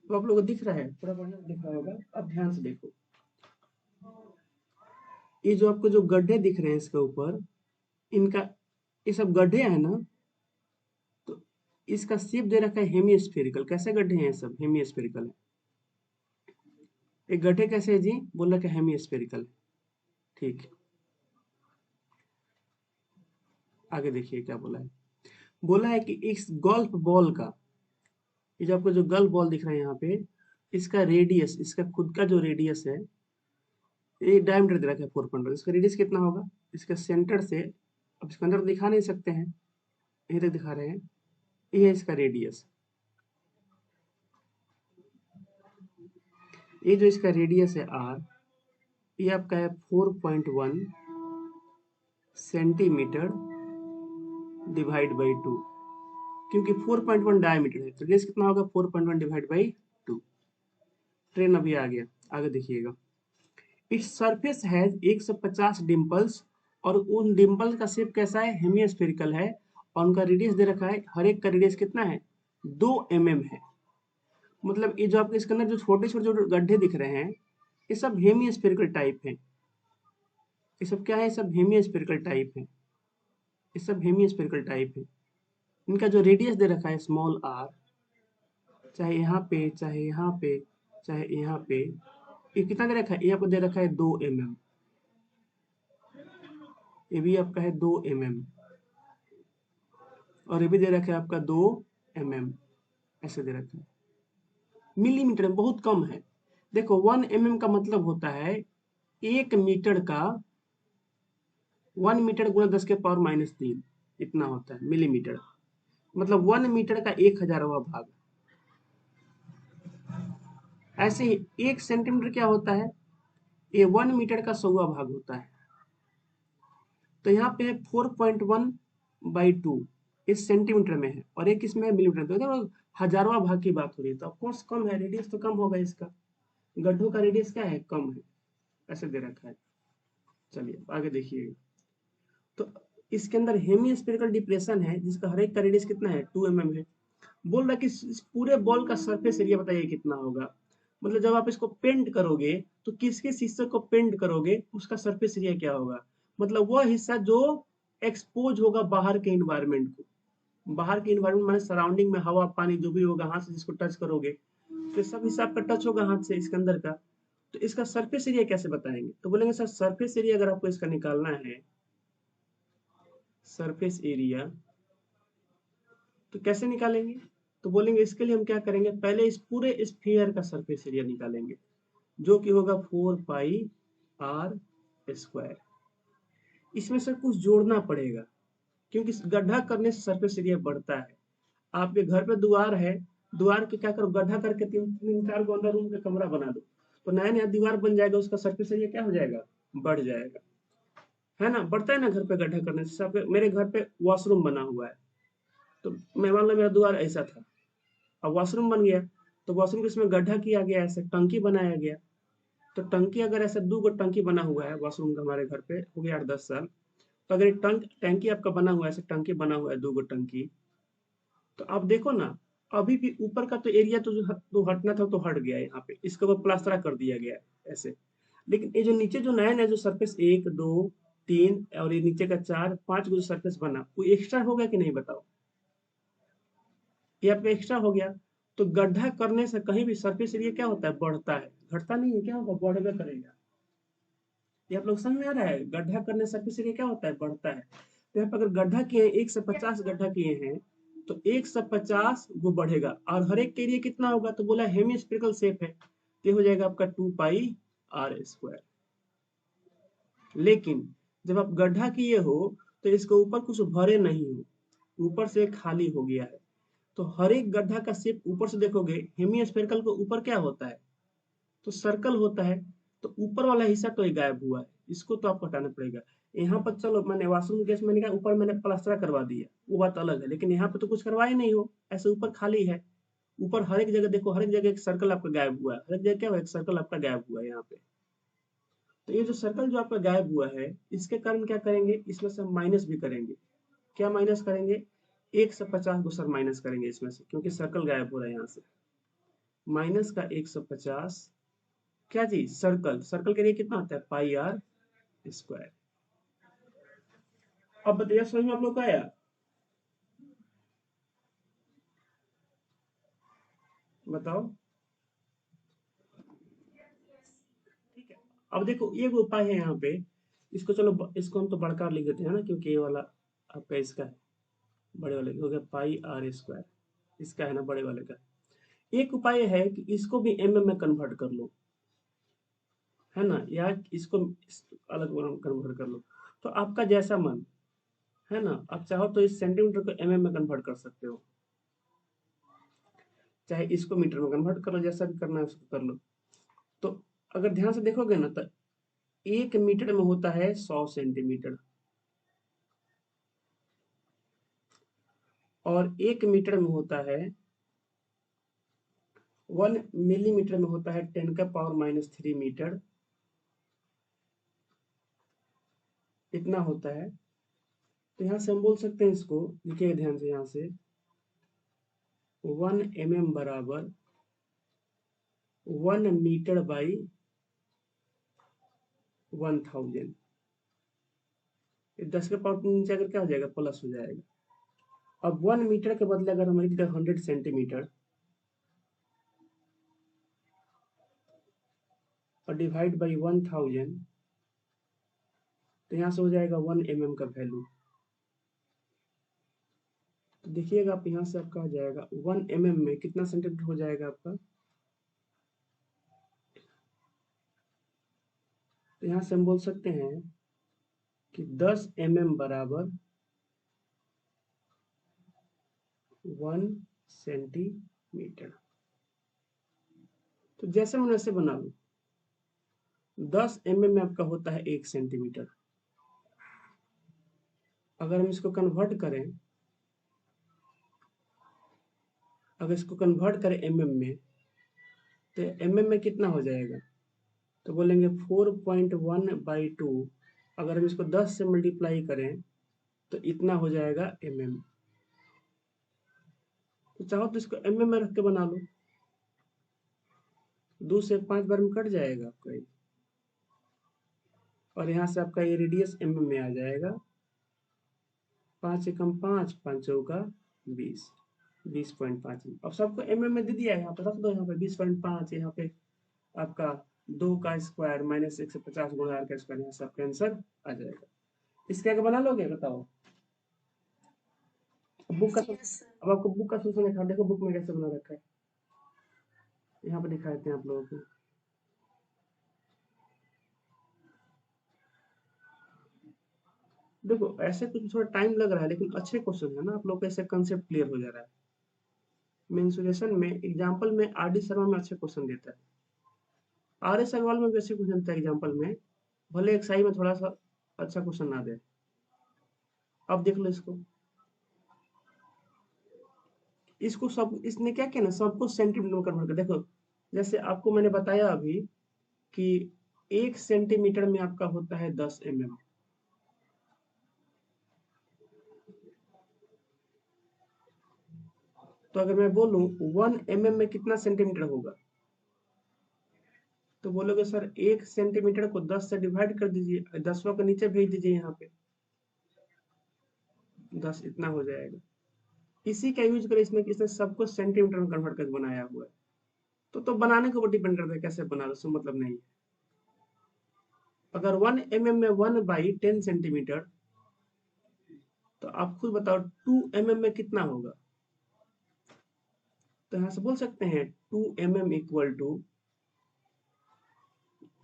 तो आप लोगों को दिख रहा है? थोड़ा बढ़िया दिख रहा होगा। अब ध्यान से देखो, ये जो आपको जो गड्ढे दिख रहे हैं इसके ऊपर, इनका, ये सब गड्ढे हैं ना, तो इसका शेप दे रखा है हेमिस्फेरिकल। कैसे गड्ढे हैं? सब हेमिस्फेरिकल है। एक गड्ढे कैसे है जी? बोला कि हेमी स्फेरिकल। ठीक है, आगे देखिए क्या बोला है। बोला है कि इस गोल्फ बॉल का, ये जो आपको जो गोल्फ बॉल दिख रहा है यहाँ पे, इसका रेडियस, इसका खुद का जो रेडियस है, ये डायमीटर दे रखा है 4.1, इसका रेडियस कितना होगा? इसके सेंटर से, अब इसके अंदर तो दिखा नहीं सकते हैं, यहीं तक दिखा रहे हैं, ये है इसका रेडियस। ये जो इसका रेडियस है आर, ये आपका है 4.1 सेंटीमीटर डिवाइड बाई 2, क्योंकि 4.1 डायमीटर है तो रेडियस कितना होगा? 4.1 डिवाइड बाई 2। ट्रेन अभी आ गया, आगे देखिएगा। इट्स सरफेस हैज 150 डिम्पल्स, और उन डिम्पल का शेप कैसा है? हेमिस्फेरिकल है, और उनका रेडियस दे रखा है, हर एक का रेडियस कितना है? 2 mm है। मतलब ये जो आपके इसके अंदर जो छोटे छोटे जो गड्ढे दिख रहे हैं, ये सब हेमिस्फेरिकल टाइप है। ये सब क्या है? सब हेमिस्फेरिकल टाइप है, ये सब हेमिस्फेरिकल टाइप है। इनका जो रेडियस दे रखा है स्मॉल आर, चाहे यहाँ पे, चाहे यहाँ पे, चाहे यहाँ पे, ये कितना दे रखा है? ये आपको दे रखा है 2 mm। ये भी आपका है 2 mm, और ये भी दे रखा है आपका 2 mm, ऐसे दे रखा है। मिलीमीटर में बहुत कम है। देखो 1 mm का मतलब होता है 1 मीटर का, 1 मीटर गुना 10 के पावर -3, इतना होता है मिलीमीटर। मतलब 1 मीटर का 1000वां भाग। ऐसे ही 1 सेंटीमीटर क्या होता है? ये 1 मीटर का 100वां भाग होता है। तो यहाँ पे है 4.1/2, इस सेंटीमीटर में है, और एक इसमें है मिलीमीटर, तो देखो हजारवां भाग की बात हो रही है, तो ऑफकोर्स कम है, रेडियस तो कम होगा इसका। गड्ढों का रेडियस क्या है? कम है, ऐसे दे रखा है। चलिए आगे देखिए। तो इसके अंदर हेमिस्फेरिकल डिप्रेशन है, जिसका हर एक का रेडियस कितना है? 2 mm है। बोल रहा है कि इस पूरे बॉल का सरफेस एरिया बताइए कितना होगा। मतलब जब आप इसको पेंट करोगे, तो किस किस हिस्से को पेंट करोगे, उसका सरफेस एरिया क्या होगा? मतलब वह हिस्सा जो एक्सपोज होगा बाहर के इन्वायरमेंट को। बाहर के इन्वायरमेंट माने सराउंडिंग में हवा पानी जो भी होगा, हाथ से जिसको टच करोगे, तो सब हिस्सा आपका टच होगा हाथ से इसके अंदर का। तो इसका सरफेस एरिया कैसे बताएंगे? तो बोलेंगे सर सरफेस एरिया अगर आपको इसका निकालना है, सरफेस एरिया, तो कैसे निकालेंगे? तो बोलेंगे इसके लिए हम क्या करेंगे, पहले इस पूरे स्फीयर का सरफेस एरिया निकालेंगे, जो कि होगा 4πr²। इसमें से कुछ जोड़ना पड़ेगा, क्योंकि गड्ढा करने से सरफेस एरिया बढ़ता है। आपके घर पे दीवार है, दीवार के क्या करो, गड्ढा करके 3-4 गो अंदर रूम का कमरा बना दो, तो नया नया दीवार बन जाएगा, उसका सरफेस एरिया क्या हो जाएगा? बढ़ जाएगा, है ना? बढ़ता है ना घर पे गड्ढा करने से। मेरे घर पे वॉशरूम बना हुआ है, तो मैं मान लो मेरा द्वार ऐसा था, अब वॉशरूम बन गया, तो वॉशरूम के इसमें गड्ढा किया गया, ऐसे टंकी बनाया गया। तो टंकी अगर ऐसे 2 गो टंकी बना हुआ है वॉशरूम का, हमारे घर पे हो गया 8-10 साल, तो अगर टंकी आपका बना हुआ है, ऐसे टंकी बना हुआ है 2 गो टंकी, तो आप देखो ना, अभी भी ऊपर का तो एरिया तो जो हटना था तो हट गया है, यहाँ पे इसके ऊपर प्लास्टरा कर दिया गया है ऐसे। लेकिन ये जो नीचे जो नया नया जो सरफेस 1 2 3 और ये नीचे का 4 5 जो सरफेस बना, वो एक्स्ट्रा होगा कि नहीं बताओ? ये आपका एक्स्ट्रा हो गया। तो गड्ढा करने से कहीं भी सरफेस एरिया क्या होता है? बढ़ता है, घटता नहीं है। क्या होगा? बढ़ेगा करेगा। ये आप लोग समझ में आ रहा है? गड्ढा करने से सरफेस एरिया क्या होता है? बढ़ता है। तो यहाँ पर अगर गड्ढा किए 150 गड्ढा किए हैं, तो 150 वो बढ़ेगा, और हर एक के एरिया कितना होगा? तो बोला हेमिस्फेरिकल शेप है, तो ये हो जाएगा आपका 2πr²। लेकिन जब आप गड्ढा किए हो, तो इसके ऊपर कुछ भरे नहीं हो, ऊपर से खाली हो गया है। तो हर एक गड्ढा का शेप ऊपर से देखोगे, हेमिस्फेरिकल के ऊपर क्या होता है? तो सर्कल होता है। तो ऊपर वाला हिस्सा तो ये गायब हुआ है, इसको तो आपको हटाना पड़ेगा। यहाँ पर चलो मैंने वॉशरूम गैस मैंने कहा ऊपर मैंने प्लास्टर करवा दिया, वो बात अलग है, लेकिन यहाँ पे तो कुछ करवाए नहीं हो, ऐसे ऊपर खाली है। ऊपर हर एक जगह देखो, हर एक जगह एक सर्कल आपका गायब हुआ है, हर एक जगह क्या हुआ? एक सर्कल आपका गायब हुआ है यहाँ पे। तो ये जो सर्कल जो आपका गायब हुआ है, इसके कारण क्या करेंगे? इसमें से हम माइनस भी करेंगे। क्या माइनस करेंगे? 150 को सर माइनस करेंगे इसमें से, क्योंकि सर्कल गायब हो रहा है यहाँ से। माइनस का 150, क्या जी? सर्कल, सर्कल के लिए कितना होता है? πr²। अब बताइए समझ में आप लोग का आया? बताओ। अब देखो ये जो उपाय है यहाँ पे, इसको चलो इसको हम तो बड़का लिख देते हैं ना, क्योंकि ये वाला आपका इसका है, बड़े वाले का हो गया पाई आर स्क्वायर, इसका है ना बड़े वाले का। एक उपाय है कि इसको भी में कन्वर्ट कर लो, है ना, या इसको अलग कन्वर्ट कर लो, तो आपका जैसा मन है ना। आप चाहो तो इस सेंटीमीटर को में कन्वर्ट कर सकते हो, चाहे इसको मीटर में कन्वर्ट कर लो, जैसा भी करना है उसको कर लो। तो अगर ध्यान से देखोगे ना, तो 1 मीटर में होता है 100 सेंटीमीटर, और 1 मीटर में होता है 1 मिलीमीटर में होता है 10⁻³ मीटर, इतना होता है। तो यहाँ से हम बोल सकते हैं, इसको लिखिए ध्यान से, यहाँ से 1 mm बराबर 1 मीटर/1000। 10 के पावर नीचे अगर क्या हो जाएगा, प्लस हो जाएगा। अब 1 मीटर के बदले अगर हम लिख दें 100 सेंटीमीटर और डिवाइड बाई 1000, तो यहाँ से हो जाएगा 1 mm का वैल्यू। तो देखिएगा आप, यहाँ से आपका आ जाएगा 1 mm में कितना सेंटीमीटर हो जाएगा आपका। तो यहाँ से हम बोल सकते हैं कि 10 mm बराबर 1 सेंटीमीटर। तो जैसे मैं वैसे बना लूं, 10 mm में आपका होता है 1 सेंटीमीटर। अगर हम इसको कन्वर्ट करें, अगर इसको कन्वर्ट करें mm में, तो mm में कितना हो जाएगा, तो बोलेंगे 4.1/2। अगर हम इसको 10 से मल्टीप्लाई करें तो इतना हो जाएगा mm। तो चाहो तो इसको mm में रख के बना लो, 2 से 5 बार में कट जाएगा आपका ये, और यहाँ से आपका ये रेडियस mm में आ जाएगा। 5 एकम 5, 5 चौका 20, 20.5। अब सबको mm में दे दिया है, यहाँ पे रख दो, यहाँ पे 20.5, यहाँ पे आपका 2 का स्क्वायर माइनस 150 गुणा r का स्क्वायर, यहाँ से आपका आंसर आ जाएगा। इसके आगे बना लोगे, बताओ। बुक का अब आपको बुक का सोल्यूशन दिखा, देखो बुक में कैसे बना रखा है, यहाँ पे दिखा देते हैं आप लोगों को। देखो ऐसे कुछ थोड़ा टाइम लग रहा है, लेकिन अच्छे क्वेश्चन है ना, आप लोग का ऐसे कंसेप्ट क्लियर हो जा रहा है। मेंसुरेशन में एग्जांपल में आर डी शर्मा में अच्छे क्वेश्चन देता है, आर एस अग्रवाल में भी अच्छे क्वेश्चन देता है एग्जांपल में, भले एक साई में थोड़ा सा अच्छा क्वेश्चन ना दे। अब देख लो इसको, इसको सब इसने क्या किया ना, सबको सेंटीमीटर में कन्वर्ट कर। देखो जैसे आपको मैंने बताया अभी कि 1 सेंटीमीटर में आपका होता है 10 mm, तो अगर मैं बोलूं 1 mm में कितना सेंटीमीटर होगा, तो बोलोगे सर 1 सेंटीमीटर को 10 से डिवाइड कर दीजिए, 10वां को नीचे भेज दीजिए, यहाँ पे 10 इतना हो जाएगा। इसी का यूज कर इसमें इसने सबको सेंटीमीटर में कन्वर्ट करके बनाया हुआ है। तो बनाने के ऊपर डिपेंड करता है कैसे बना लो, मतलब नहीं है। अगर 1 mm में 1/10 सेंटीमीटर, तो आप खुद बताओ 2 mm में कितना होगा। तो यहाँ से बोल सकते हैं 2 mm इक्वल टू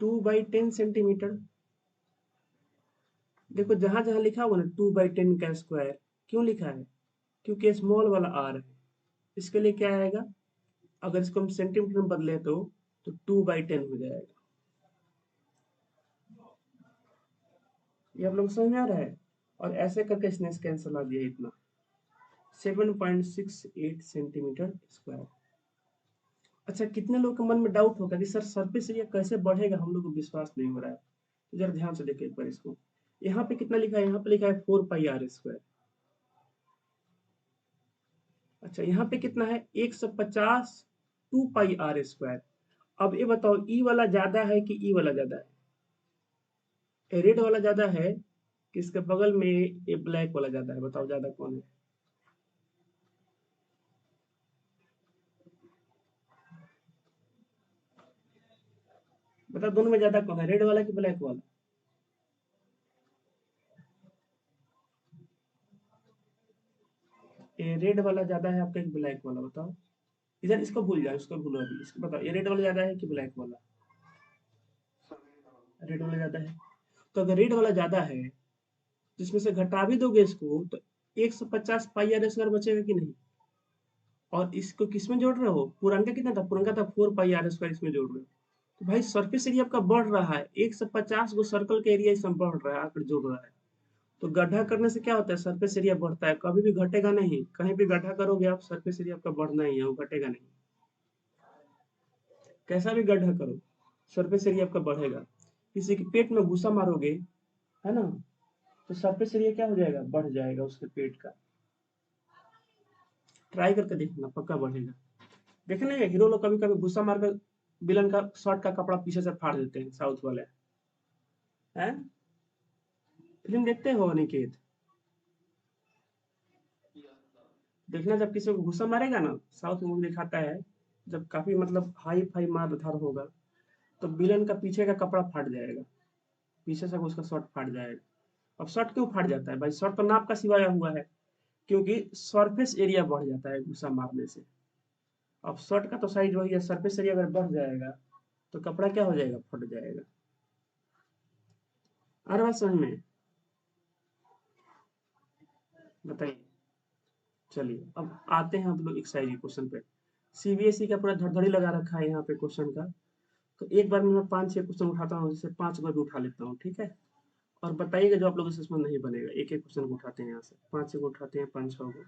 2/10 सेंटीमीटर। देखो जहां जहां लिखा हुआ ना 2/10 का स्क्वायर, क्यों लिखा है, क्योंकि स्मॉल वाला आर है। इसके लिए क्या आएगा, अगर इसको हम सेंटीमीटर में बदले तो 2/10 हो जाएगा। ये आप लोग समझ में आ रहा है। और ऐसे करके इसने इसका आंसर ला दिया इतना 7.68 सेंटीमीटर स्क्वायर। अच्छा, कितने लोग के मन में डाउट होगा कि सर सरफेस एरिया कैसे बढ़ेगा, हम लोग को विश्वास नहीं हो रहा है। तो जरा ध्यान से देखिए एक बार इसको, यहाँ पे कितना लिखा है, यहाँ पे लिखा है 4πr²। अच्छा यहाँ पे कितना है 150 2πr²। अब ये बताओ ई वाला ज्यादा है कि ई वाला ज्यादा है, रेड वाला ज्यादा है कि इसके बगल में ये ब्लैक वाला ज्यादा है, बताओ ज्यादा कौन है। बताओ दोनों में ज्यादा कौन है, रेड वाला कि ब्लैक वाला? ये रेड वाला ज्यादा है आपका कि ब्लैक वाला, बताओ। इधर इसको भूल जाओ, इसको भूलो अभी, इसको बताओ ये रेड वाला ज्यादा है कि ब्लैक वाला? रेड वाला ज्यादा है। तो अगर रेड वाला ज्यादा है तो इसमें से घटा भी दोगे इसको तो 150 पाई आर स्क्वायर बचेगा कि नहीं? और इसको किसमें जोड़ रहे हो, पुरनका कितना था, पुरनका था 4 पाई आर स्क्वायर, इसमें जोड़ रहे हो। तो भाई सरफेस एरिया आपका बढ़ रहा है, 150 गो सर्कल का एरिया इसमें बढ़ रहा है, आकर जोड़ रहा है। तो गड्ढा करने से क्या होता है, सरफेस एरिया बढ़ता है, कभी भी घटेगा नहीं। कहीं भी गड्ढा करोगे आप, सरफेस एरिया आपका बढ़ना ही है, वो घटेगा नहीं। कैसा भी गड्ढा करो, सरफेस एरिया आपका बढ़ेगा। किसी के पेट में घुसा मारोगे, है ना, तो सरफेस एरिया क्या हो जाएगा, बढ़ जाएगा उसके पेट का। ट्राई करके देखना, पक्का बढ़ेगा। देखे नहीं हीरो लोग कभी कभी गुस्सा मारकर विलन का शर्ट का कपड़ा पीछे से फाड़ देते हैं, साउथ वाले हैं। फिल्म देखते हो अनिकेत? देखना, जब किसी को गुस्सा मारेगा ना, साउथ मूवी दिखाता है, जब काफी मतलब हाई फाई मार धार होगा, तो विलन का पीछे का कपड़ा फाट जाएगा, पीछे से उसका शर्ट फाट जाएगा। अब शर्ट क्यों फाट जाता है भाई, शर्ट तो नाप का सिवाया हुआ है, क्योंकि सरफेस एरिया बढ़ जाता है गुस्सा मारने से। अब शर्ट का तो साइज वही है, सरफेस एरिया अगर बढ़ जाएगा तो कपड़ा क्या हो जाएगा, फट जाएगा। हर बात समझ में? बताइए। चलिए अब आते हैं हम लोग एक्सरसाइज क्वेश्चन पे। सीबीएसई का पूरा धड़धड़ी लगा रखा है यहाँ पे क्वेश्चन का। तो एक बार में मैं 5-6 क्वेश्चन उठाता हूँ, जैसे 5 बार भी उठा लेता हूँ, ठीक है? और बताइएगा जो आप लोगों से इसमें नहीं बनेगा, एक एक क्वेश्चन को उठाते हैं यहाँ से, 5 को उठाते हैं, 5-6 को,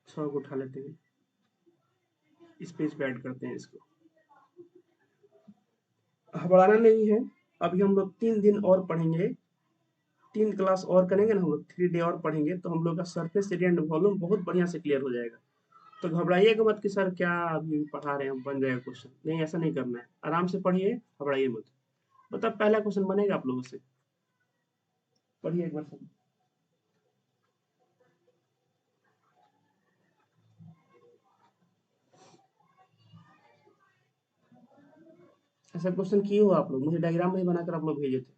6 को उठा लेते हैं, इस पेज पे ऐड करते हैं इसको। घबराना नहीं है, अभी हम लोग 3 दिन और पढ़ेंगे, 3 क्लास और करेंगे ना हम लोग, 3 डे और पढ़ेंगे, तो हम लोग का सरफेस एरिया एंड वॉल्यूम बहुत बढ़िया से क्लियर हो जाएगा। तो घबराइएगा मत कि सर क्या अभी पढ़ा रहे हैं, बन जाएगा क्वेश्चन, नहीं ऐसा नहीं करना है, आराम से पढ़िए, घबराइए मत। मतलब पहला क्वेश्चन बनेगा आप लोगों से, पढ़िए एक बार सब। ऐसा क्वेश्चन किए हो आप लोग, मुझे डायग्राम में ही बनाकर आप लोग भेजे थे।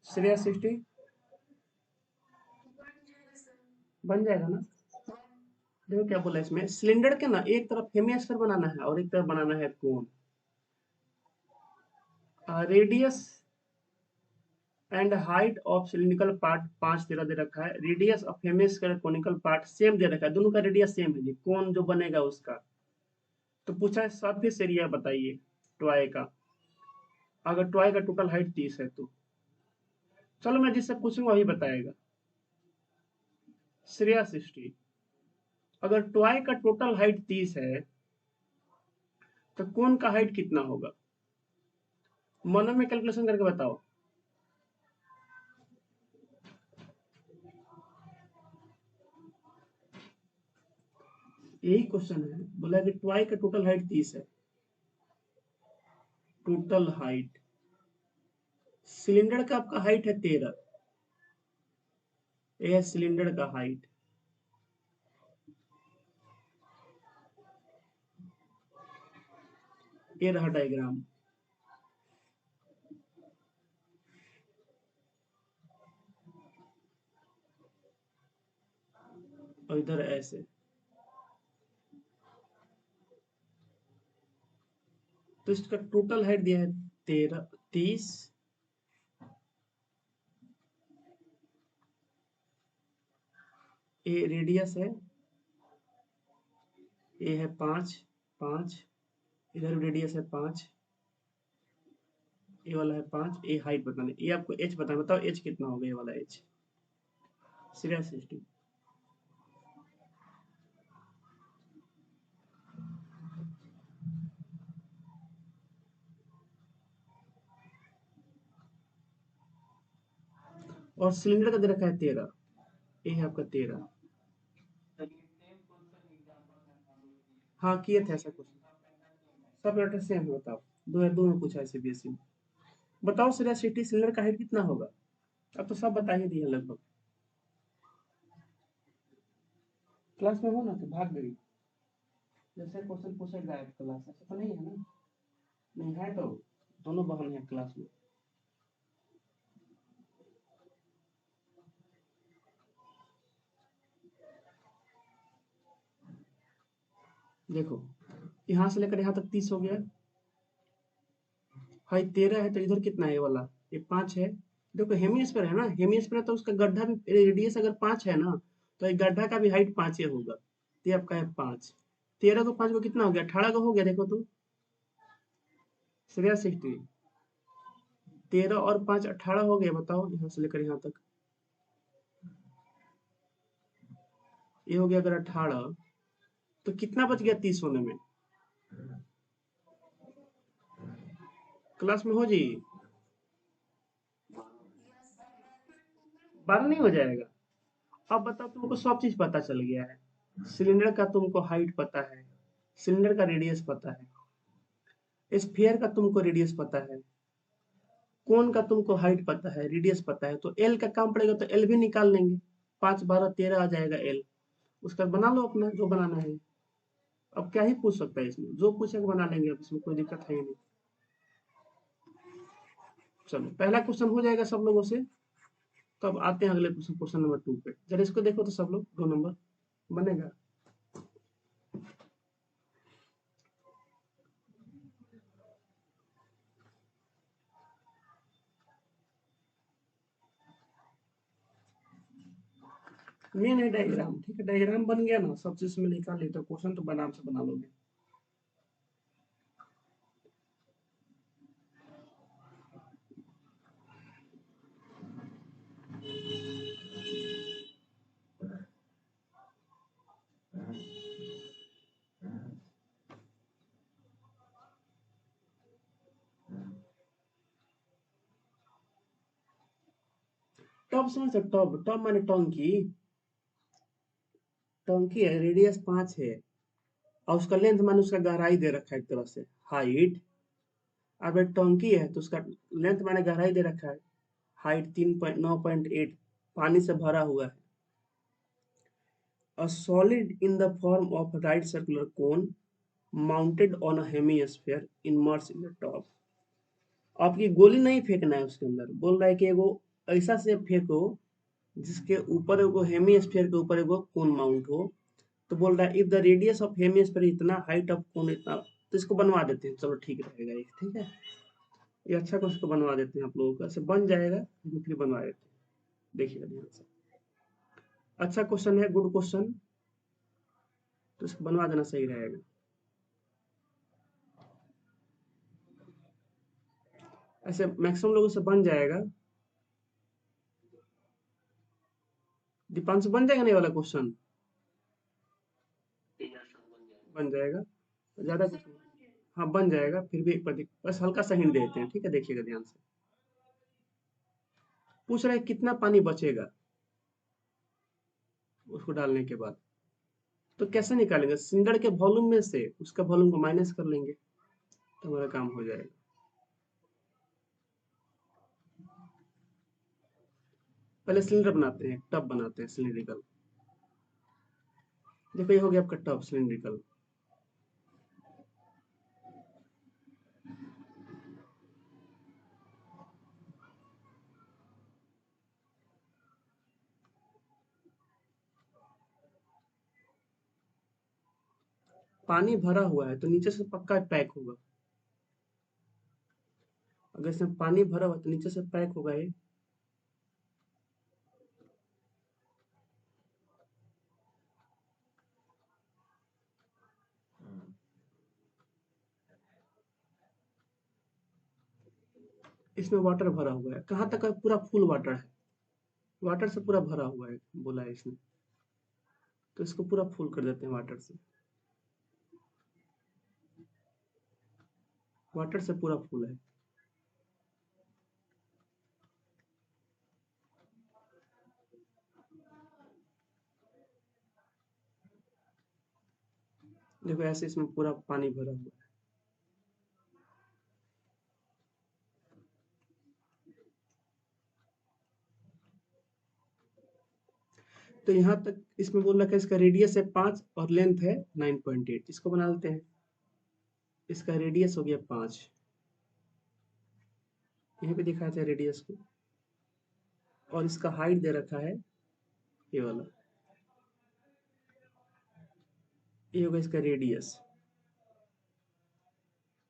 श्रेया 60 बन जाएगा ना? देखो क्या बोला इसमें, सिलेंडर के ना एक तरफ हेमिस्फीयर बनाना है और एक तरफ बनाना है cone. Radius and height of cylindrical part 5 13 दे रखा है, radius of hemisphere conical part same दे रखा है, दोनों का रेडियस सेम है जी, कोन जो बनेगा उसका। तो पूछा है सरफेस एरिया बताइए टॉय का, अगर टॉय का टोटल हाइट 30 है तो। चलो मैं जिससे पूछूंगा वही बताएगा। श्रेया 60, अगर टॉय का टोटल हाइट 30 है तो कोन का हाइट कितना होगा, मनो में कैलकुलेशन करके बताओ। यही क्वेश्चन है, बोला कि टॉय का टोटल हाइट 30 है, टोटल हाइट, सिलेंडर का आपका हाइट है 13, ये है सिलेंडर का हाइट। ये रहा डायग्राम, और इधर ऐसे। तो इसका टोटल हाइट दिया है 13 30, ये रेडियस है, ये है 5 5, इधर रेडियस है 5, ये वाला है 5, ये हाइट बताना, ये आपको एच बताना, बताओ एच कितना होगा, ये वाला एच। श्रेया 60, और सिलेंडर का दे रखा है 13, ये है आपका 13। हाँ किए थे ऐसा क्वेश्चन, सब लेटर सेम है, बताओ 2002 में पूछा है सीबीएसई में। बताओ श्रेया सिटी सिलेंडर का हाइट कितना होगा? अब तो सब बता ही दिए लगभग। क्लास में हो ना तो भाग गई। जैसे क्वेश्चन पूछे गायब क्लास, ऐसा तो नहीं है ना? नहीं है तो दोनों बहन है क्लास में। देखो यहाँ से लेकर यहाँ तक 30 हो गया। हाइट 13 है तो इधर कितना है ये वाला? ये 5 है। देखो हेमिस्फीयर है ना, हेमिस्फीयर है तो उसका गड्ढा भी रेडियस अगर 5 है ना, तो ये गड्ढा का भी हाइट 5 ही होगा। तो ये आपका है 5। 13 को 5 को कितना हो गया? 18 को हो गया। देखो तो श्रेया 60, 13 और 5 18 हो गया। बताओ यहाँ से लेकर यहाँ तक ये हो गया अगर 18, तो कितना बच गया 30 होने में? क्लास में हो जी? 12 नहीं हो जाएगा? अब बताओ, तुमको सब चीज पता चल गया है। सिलेंडर का तुमको हाइट पता है, सिलेंडर का रेडियस पता है, स्फीयर का तुमको रेडियस पता है, कोन का तुमको हाइट पता है, रेडियस पता है, तो एल का काम पड़ेगा तो एल भी निकाल लेंगे। 5 12 13 आ जाएगा एल। उसका बना लो अपना जो बनाना है। अब क्या ही पूछ सकता है इसमें, जो पूछेगा बना लेंगे। अब इसमें कोई दिक्कत है ही नहीं। चलो पहला क्वेश्चन हो जाएगा सब लोगों से। तब आते हैं अगले क्वेश्चन, क्वेश्चन नंबर 2 पे। जरा इसको देखो तो सब लोग, 2 नंबर बनेगा। मेन है डायग्राम, ठीक है? डायग्राम बन गया ना, सब चीज में निकाल लेते, क्वेश्चन तो बनाम से बना लोगे। टॉप समझ सकते, टॉप टॉप माने टंकी। टंकी है, रेडियस 5 है, और उसका लेंथ माने उसका गहराई दे रखा है एक तरह से, हाइट। अब एक टंकी है तो उसका लेंथ माने गहराई दे रखा है, हाइट 3.9.8, पानी से भरा हुआ है। A solid in the form of a right circular cone mounted on a hemisphere immersed in the top. आपकी गोली नहीं फेंकना है उसके अंदर, बोल रहा है कि एगो ऐसा से फेंको जिसके ऊपर एगो हेमिस्फीयर के ऊपर एगो कोन माउंट हो। तो बोल रहा है if the radius of hemisphere इतना, हाइट ऑफ कोन इतना, तो इसको बनवा देते हैं। चलो ठीक रहेगा ये, ठीक है? ये अच्छा कुछ को बनवा देते हैं आप लोगों का, ऐसे बन जाएगा। फिर बनवा देते हैं, देखिएगा ध्यान से। अच्छा क्वेश्चन है, गुड क्वेश्चन, तो इसको बनवा देना सही रहेगा। ऐसे मैक्सिमम लोगों से बन जाएगा। दीपांशु बन जाएगा नहीं वाला क्वेश्चन? बन जाएगा, ज्यादा कुछ नहीं। हाँ बन जाएगा, फिर भी एक बार बस हल्का सा हिंट देते हैं, ठीक है? देखिएगा ध्यान से। पूछ रहा है कितना पानी बचेगा उसको डालने के बाद। तो कैसे निकालेंगे? सिलेंडर के वॉल्यूम में से उसका वॉल्यूम को माइनस कर लेंगे, तो हमारा काम हो जाएगा। पहले सिलेंडर बनाते हैं, टब बनाते हैं सिलिंड्रिकल। देखो ये हो गया आपका टब सिलिंड्रिकल। पानी भरा हुआ है तो नीचे से पक्का पैक होगा। अगर इसमें पानी भरा हुआ तो नीचे से पैक होगा ये। इसमें वाटर भरा हुआ है, कहाँ तक है? पूरा फुल वाटर है, वाटर से पूरा भरा हुआ है बोला है इसने। तो इसको पूरा फुल कर देते हैं वाटर से। वाटर से पूरा फुल है। देखो ऐसे इसमें पूरा पानी भरा हुआ है। तो यहाँ तक इसमें बोल रखा है इसका रेडियस है 5 और लेंथ है 9.8। इसको बना लेते हैं। इसका रेडियस हो गया 5, यहीं पे दिखाते हैं रेडियस को, और इसका हाइट दे रखा है ये वाला, ये होगा इसका रेडियस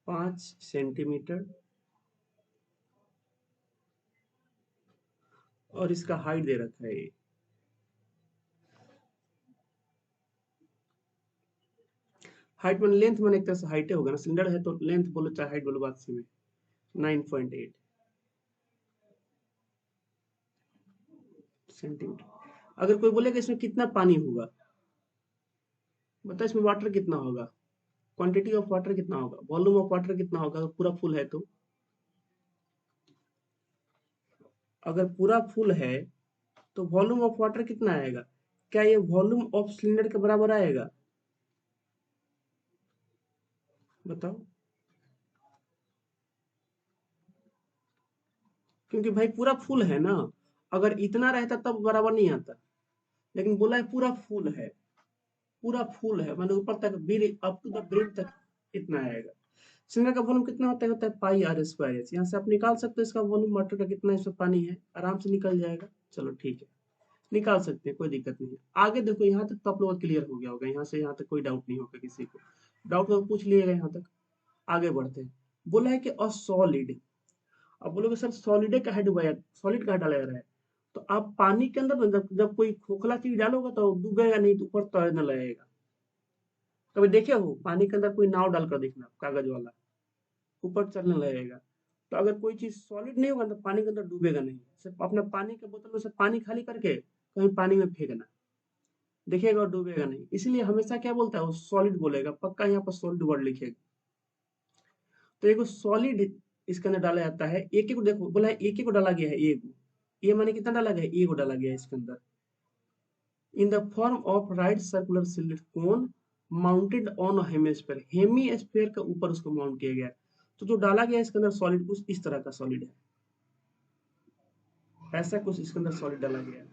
5 सेंटीमीटर, और इसका हाइट दे रखा है ये। हाइट मान लेंथ मान एक तरह से हाइट होगा ना, सिलेंडर है तो लेंथ बोलो चाहे हाइट बोलो बात से में 9.8 सेंटीमीटर। अगर कोई बोलेगा इसमें कितना पानी होगा, बताओ इसमें वाटर कितना होगा, क्वांटिटी ऑफ वाटर कितना होगा, वॉल्यूम ऑफ वाटर कितना होगा अगर पूरा फुल है तो। अगर पूरा फुल है तो वॉल्यूम ऑफ वाटर कितना आएगा, क्या ये वॉल्यूम ऑफ सिलेंडर के बराबर आएगा, बताओ। क्योंकि भाई पूरा फुल है ना, अगर इतना रहता तब बराबर नहीं आता, लेकिन बोला है पूरा फुल है, पूरा फुल है मतलब ऊपर तक अप टू द ब्रिम तक इतना आएगा। सिलेंडर का वॉल्यूम कितना होता है पाई आर स्क्वायर एच। यहाँ से आप निकाल सकते हो इसका वॉल्यूम वाटर का कितना इसमें पानी है, आराम से निकल जाएगा। चलो ठीक है, निकाल सकते हैं, कोई दिक्कत नहीं है। आगे देखो, यहाँ तक तो आप लोगों को क्लियर हो गया होगा, यहाँ से यहाँ तक कोई डाउट नहीं होगा किसी को। डाउट तो पूछ लिएगा यहाँ तक। आगे बढ़ते हैं। बोला है कि अ सॉलिड, अब बोलोगे सर सॉलिड का हेड हुआ है, सॉलिड का डाला जा रहा है, तो आप पानी के अंदर जब कोई खोखला चीज डालोगे तो डूबेगा नहीं, तो ऊपर तैरने लगेगा। कभी देखे हो पानी के अंदर कोई नाव डालकर देखना, कागज वाला, ऊपर चलने लगेगा। तो अगर कोई चीज सॉलिड नहीं होगा तो पानी के अंदर डूबेगा नहीं। सिर्फ अपना पानी के बोतल में से पानी खाली करके कहीं पानी में फेंकना, देखिएगा और डूबेगा नहीं। इसलिए हमेशा क्या बोलता है वो सॉलिड बोलेगा, पक्का यहाँ पर सॉलिड वर्ड लिखेगा। तो एक सॉलिड इसके अंदर डाला जाता है। एक एक देखो, बोला है एक एक डाला गया है, एक ये माने कितना डाला गया है, एक डाला गया है इसके अंदर, in the form of right circular cylinder cone mounted on hemisphere, hemisphere के ऊपर उसको माउंट किया गया है। तो जो डाला गया है इसके अंदर सॉलिड कुछ इस तरह का सॉलिड है, ऐसा कुछ इसके अंदर सॉलिड डाला गया है,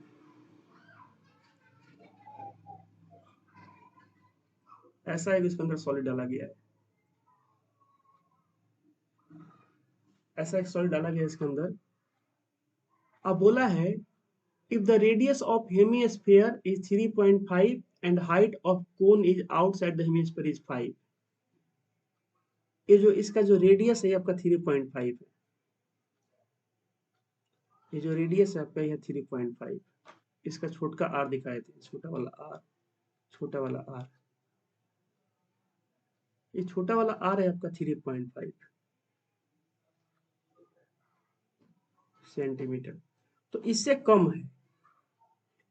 ऐसा एक इसके अंदर सॉलिड डाला गया है, ऐसा एक सॉलिड डाला गया है इसके अंदर। अब बोला है if the radius of hemisphere is 3.5 and height of cone is outside the hemisphere is 5, ये जो इसका जो रेडियस है आपका 3.5 है, ये जो रेडियस है आपका यह 3.5, इसका छोटा आर दिखाए थे, छोटा वाला आर, छोटा वाला आर, ये छोटा वाला आर है आपका 3.5 सेंटीमीटर। तो इससे कम है,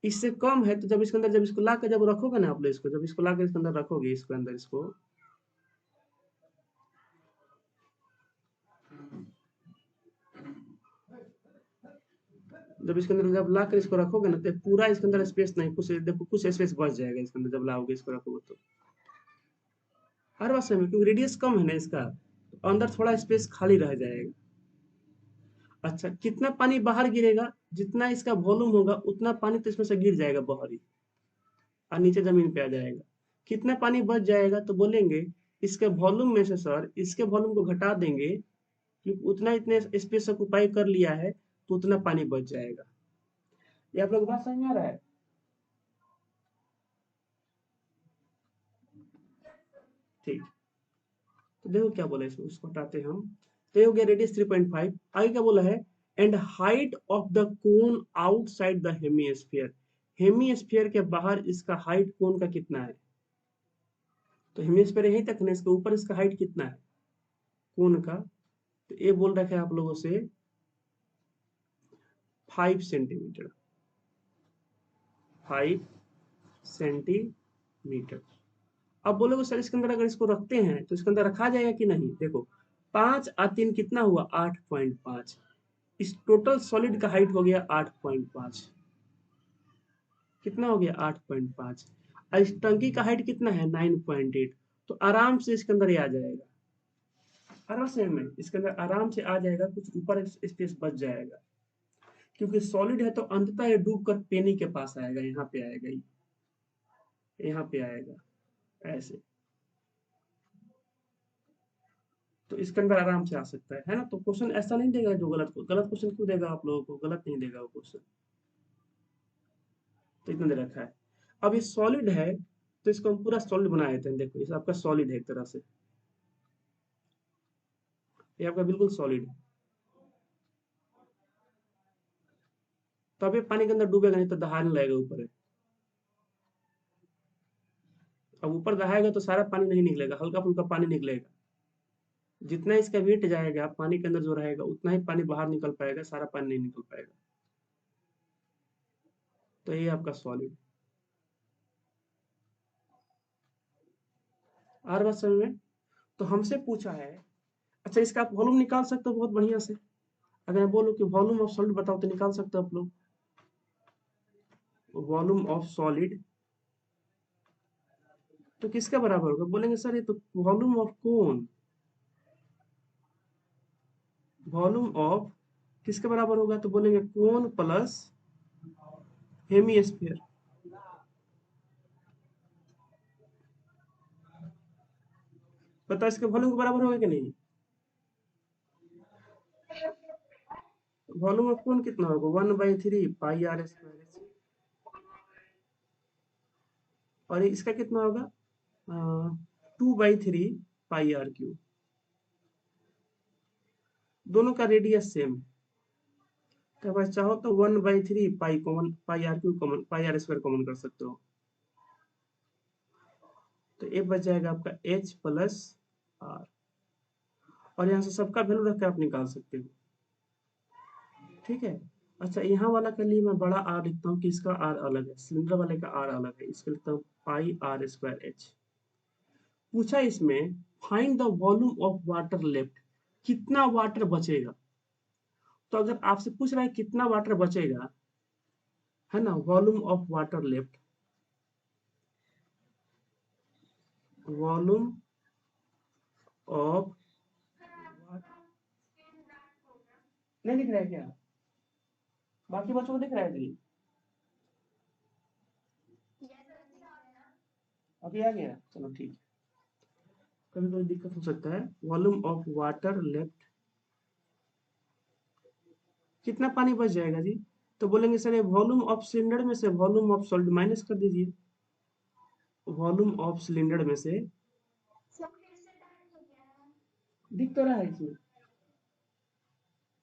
इससे कम है तो जब इसके अंदर, जब इसको ला कर जब रखोगे ना आप लोग, इसको जब इसको ला कर इसके अंदर रखोगे, इसके अंदर इसको जब इसके अंदर जब ला कर इसको रखोगे ना तो पूरा इसके अंदर स्पेस नहीं, कुछ देखो कुछ स्पेस बच जाएगा इसके अंदर जब लाओगे इसको रखोगे तो। हर बात में क्योंकि रेडियस कम है ना इसका, तो अंदर थोड़ा स्पेस खाली रह जाएगा। अच्छा, कितना पानी बाहर गिरेगा, जितना इसका वॉल्यूम होगा उतना पानी तो इसमें से गिर जाएगा बाहर ही और नीचे जमीन पे आ जाएगा। कितना पानी बच जाएगा, तो बोलेंगे इसके वॉल्यूम में से सर इसके वॉल्यूम को घटा देंगे, क्योंकि उतना इतने स्पेस ऑक्युपाई कर लिया है तो उतना पानी बच जाएगा। ये आप लोग बात समझ में आ रहा है। ठीक, तो देखो क्या बोला इसमें, उसको हटाते हैं हम। तो ये हो गया रेडियस 3.5। आगे क्या बोला है, and height of the cone outside the hemisphere, hemisphere के बाहर इसका हाइट कोन का कितना है, तो हेमिस्फीयर यहीं तक है, इसके ऊपर इसका हाइट कितना है कोन का, तो ये बोल रखा है आप लोगों से 5 सेंटीमीटर, 5 सेंटीमीटर। अब बोलोगे सर इसके अंदर अगर इसको रखते हैं तो इसके अंदर रखा जाएगा कि नहीं, देखो 5 और 3 कितना हुआ 8.5, इस टोटल सॉलिड का हाइट हो गया 8.5, कितना हो गया 8.5, और इस टंकी का हाइट कितना है 9.8, तो आराम से इसके अंदर ये आ जाएगा, आराम से में इसके अंदर आराम से आ जाएगा, कुछ ऊपर स्पेस बच जाएगा। क्योंकि सॉलिड है तो अंततः ये डूब कर पेनी के पास आएगा, यहाँ पे आएगा, यहाँ पे आएगा ऐसे। तो इसके अंदर आराम से आ सकता है ना। तो क्वेश्चन ऐसा नहीं देगा जो गलत क्वेश्चन क्यों देगा आप लोगों को, गलत नहीं देगा वो क्वेश्चन। तो इतना दे रखा है। अब ये सॉलिड है तो इसको हम पूरा सॉलिड बना देते हैं। देखो ये आपका सॉलिड है एक तरह से, ये आपका बिल्कुल सॉलिड है। तब ये पानी के अंदर डूबेगा, नहीं तो दहाड़ने लगेगा ऊपर है। अब ऊपर दहाएगा तो सारा पानी नहीं निकलेगा, हल्का फुल्का पानी निकलेगा। जितना इसका वेट जाएगा पानी के अंदर जो रहेगा उतना ही पानी बाहर निकल पाएगा, सारा पानी नहीं निकल पाएगा। तो ये आपका सॉलिड। और बात समझ में। तो हमसे पूछा है, अच्छा इसका आप वॉल्यूम निकाल सकते हो बहुत बढ़िया से। अगर मैं बोलूं कि वॉल्यूम ऑफ सॉलिड बताओ तो निकाल सकते हो आप लोग। वॉल्यूम ऑफ सॉलिड तो किसके बराबर होगा? बोलेंगे सर ये तो वॉल्यूम ऑफ कौन, वॉल्यूम ऑफ किसके बराबर होगा? तो बोलेंगे कोन प्लस हेमिस्फीयर। पता इसके वॉल्यूम के बराबर होगा कि नहीं? वॉल्यूम ऑफ कोन कितना होगा? 1/3 पाई आर स्क्वायर। और इसका कितना होगा? 2/3 पाई आर क्यूब। दोनों का रेडियस सेम है। तो बस चाहो तो 1/3 pi common, pi r cube common, pi r square common कर सकते हो। तो ये बच जाएगा आपका h प्लस आर। और यहाँ से सबका वैल्यू रख के आप निकाल सकते हो। ठीक है। अच्छा यहाँ वाला के लिए मैं बड़ा आर लिखता हूँ कि इसका आर अलग है, सिलेंडर वाले का आर अलग है, इसके लिखता हूँ पाई आर स्क्वायर एच। पूछा इसमें find the volume of water left, कितना वाटर बचेगा। तो अगर आपसे पूछ रहा है कितना वाटर बचेगा, है ना, volume of water left, volume of, नहीं दिख रहा है क्या? बाकी बच्चों को दिख रहा है जी? अभी आ गया, चलो ठीक है। कभी कोई दिक्कत हो सकता है। वॉल्यूम ऑफ वाटर लेफ्ट, कितना पानी बच जाएगा जी? तो बोलेंगे सर ये वॉल्यूम ऑफ सिलेंडर में से वॉल्यूम ऑफ सॉलिड माइनस कर दीजिए। वॉल्यूम ऑफ सिलेंडर में से, दिख तो रहा है इसमें,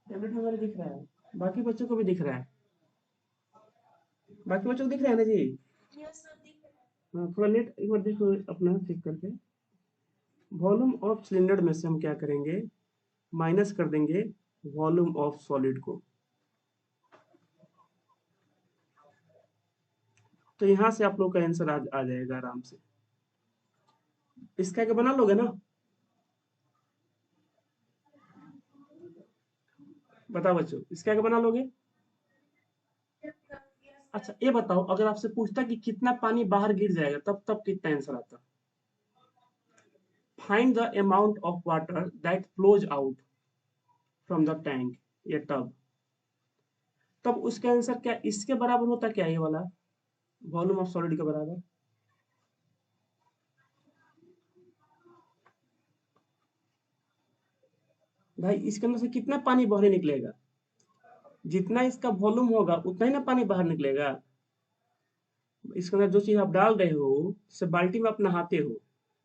टैबलेट में मेरे दिख रहा है, बाकी बच्चों को भी दिख रहा है, बाकी बच्चों को दिख रहा है ना जी? हाँ थोड़ा लेट एक बार देखो अपना चेक करके। वॉल्यूम ऑफ सिलेंडर में से हम क्या करेंगे, माइनस कर देंगे वॉल्यूम ऑफ सॉलिड को। तो यहां से आप लोग का आंसर आ जाएगा आराम से। इसका क्या बना लोगे ना? बताओ बच्चों, इसका क्या बना लोगे? अच्छा ये बताओ, अगर आपसे पूछता कि कितना पानी बाहर गिर जाएगा तब तब कितना आंसर आता? Find the amount of water that flows out from the tank या टब। तब उसका आंसर क्या इसके बराबर होता? क्या ये वाला वॉल्यूम ऑफ सॉलिड के बराबर? भाई इसके अंदर से कितना पानी बाहर निकलेगा? जितना इसका वॉल्यूम होगा उतना ही ना पानी बाहर निकलेगा। इसके अंदर जो चीज आप डाल रहे हो, जैसे बाल्टी में आप नहाते हो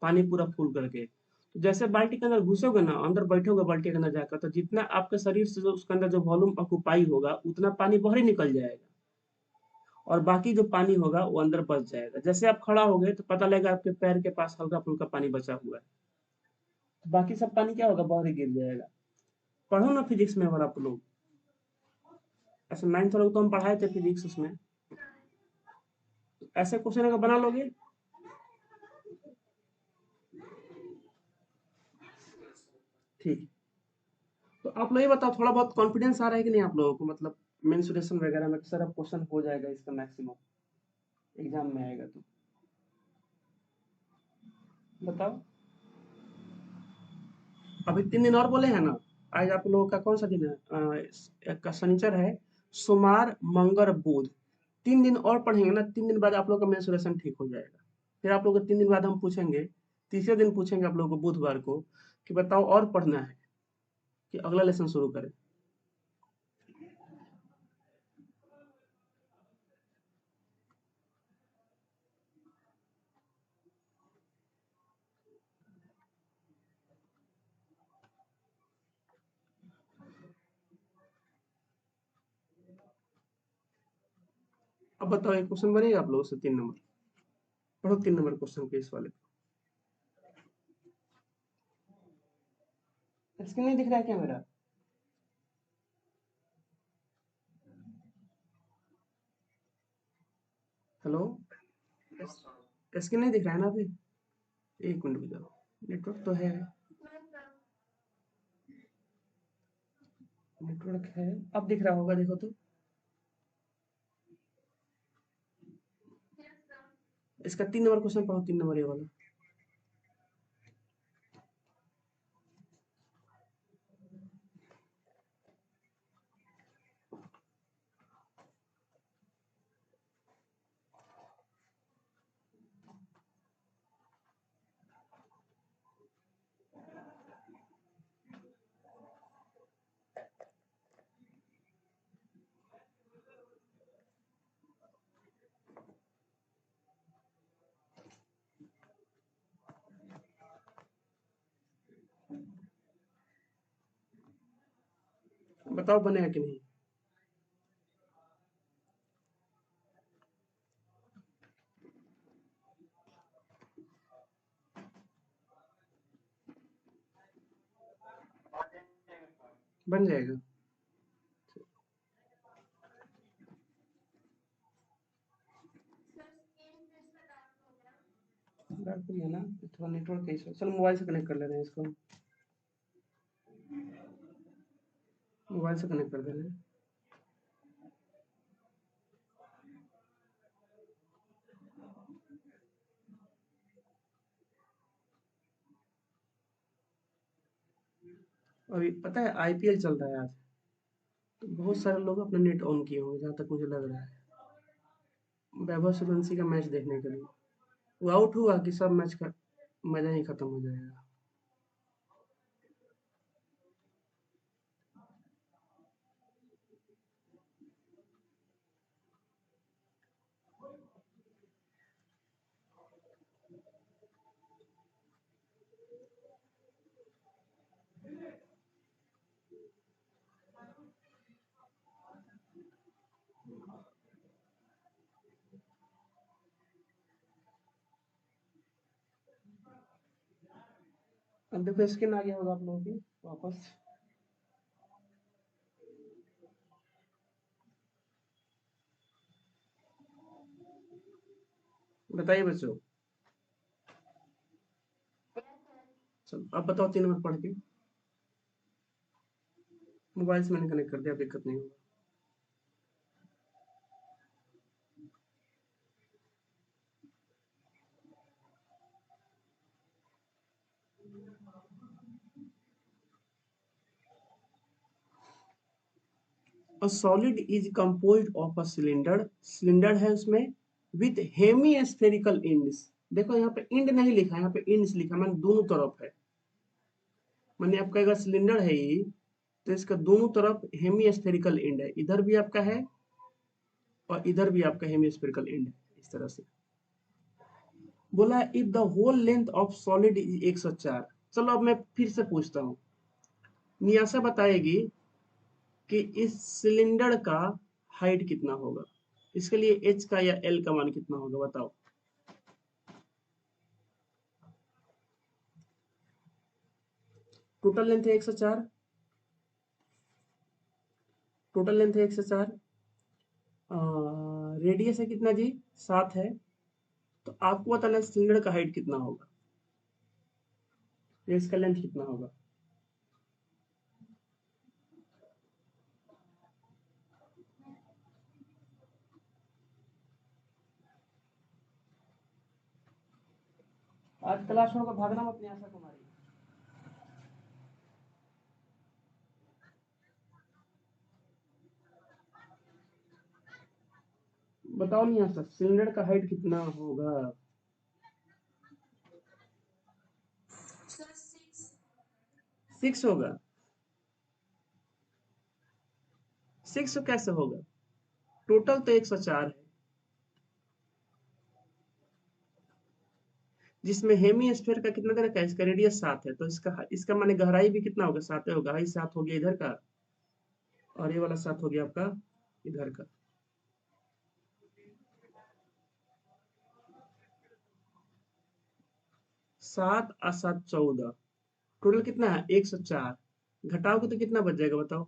पानी पूरा फुल करके, तो जैसे बाल्टी के अंदर घुसोगे ना, अंदर बैठोगे बाल्टी के अंदर जाकर, तो जितना आपके शरीर से जो उसके अंदर जो वॉल्यूम ऑक्यूपाई होगा उतना पानी बाहर ही निकल जाएगा, और बाकी जो पानी होगा वो अंदर बच जाएगा। जैसे आप खड़ा हो गए तो पता लगेगा आपके पैर के पास हल्का फुल्का पानी बचा हुआ है, तो बाकी सब पानी क्या होगा, बाहर ही गिर जाएगा। पढ़ो ना फिजिक्स में वाला आप लोग, ऐसे 9th वालों को तो हम पढ़ाए थे फिजिक्स उसमें। ऐसे क्वेश्चन अगर बना लोगे, ठीक। तो आप लोग ये बताओ थोड़ा बहुत कॉन्फिडेंस आ रहा है कि नहीं आप लोगों को, मतलब मेंसुरेशन वगैरह में सर अब क्वेश्चन हो जाएगा इसका मैक्सिमम एग्जाम में आएगा तो बताओ। अभी 3 दिन और बोले हैं ना। आज आप लोगों का कौन सा दिन है? एक का शनिचर है, सोमवार मंगल बुध 3 दिन और पढ़ेंगे ना, 3 दिन बाद आप लोग का मेंस्ट्रुएशन ठीक हो जाएगा। फिर आप लोग को 3 दिन बाद हम पूछेंगे, तीसरे दिन पूछेंगे आप लोग को बुधवार को कि बताओ और पढ़ना है कि अगला लेसन शुरू करें। अब बताओ एक क्वेश्चन बनेगा आप लोगों से 3 नंबर, पढ़ो 3 नंबर क्वेश्चन के इस वाले को। स्क्रीन नहीं दिख रहा है क्या मेरा? हेलो, स्क्रीन नहीं दिख रहा है ना अभी? 1 मिनट रुक जाओ, नेटवर्क तो है, नेटवर्क है, अब दिख रहा होगा, देखो तो। इसका 3 नंबर क्वेश्चन पढ़ो, 3 नंबर ये वाला। बताओ बनेगा कि नहीं? बन जाएगा। डार्क हो गया ना, थोड़ा नेटवर्क का इशू। चलो मोबाइल से कनेक्ट कर ले रहे हैं इसको, मोबाइल से कनेक्ट कर दे रहे हैं। अभी पता है आईपीएल चल रहा है आज, तो बहुत सारे लोग अपना नेट ऑन किए होंगे जहाँ तक मुझे लग रहा है, वैभव सूर्यवंशी का मैच देखने के लिए। वो आउट हुआ कि सब मैच का मजा ही खत्म हो जाएगा। अब देखो स्क्रीन आ गया होगा आप लोगों की वापस। बताइए बच्चों, चलो अब बताओ 3 नंबर पढ़ के। मोबाइल से मैंने कनेक्ट कर दिया, दिक्कत नहीं होगा। A solid is composed of a cylinder, cylinder है उसमें, with hemispherical ends। देखो यहाँ पे इंड नहीं लिखा है, यहाँ पे इंड्स लिखा है, मैंने दोनों तरफ है। मैंने आपका अगर सिलेंडर है ये, तो इसका दोनों तरफ हेमिस्फेरिकल एंड है, इधर भी आपका है और इधर भी आपका हेमिस्फेरिकल एंड है, इस तरह से। बोला if the whole length of solid is 104। चलो अब मैं फिर से पूछता हूँ, नियासा बताएगी कि इस सिलेंडर का हाइट कितना होगा, इसके लिए एच का या एल का मान कितना होगा, बताओ। टोटल लेंथ है 104, टोटल लेंथ है 104, रेडियस है कितना जी, 7 है। तो आपको बताना है सिलेंडर का हाइट कितना होगा, या इसका लेंथ कितना होगा। आज क्लास छोड़कर भागना मत, नियासा कुमारी। बताओ नहीं यहाँ सिलेंडर का हाइट कितना होगा? सर 6। 6 होगा। 6 कैसे होगा? टोटल तो 104 है, जिसमें हेमी स्फीयर का कितना तरह का है? इसका रेडियस 7 है, तो इसका माने गहराई भी कितना होगा? 7 होगा। गहराई 7 हो गया इधर का, और ये वाला 7 हो गया आपका इधर का। सात और 7 14, टोटल कितना है? 104। घटाओगे तो कितना बच जाएगा बताओ?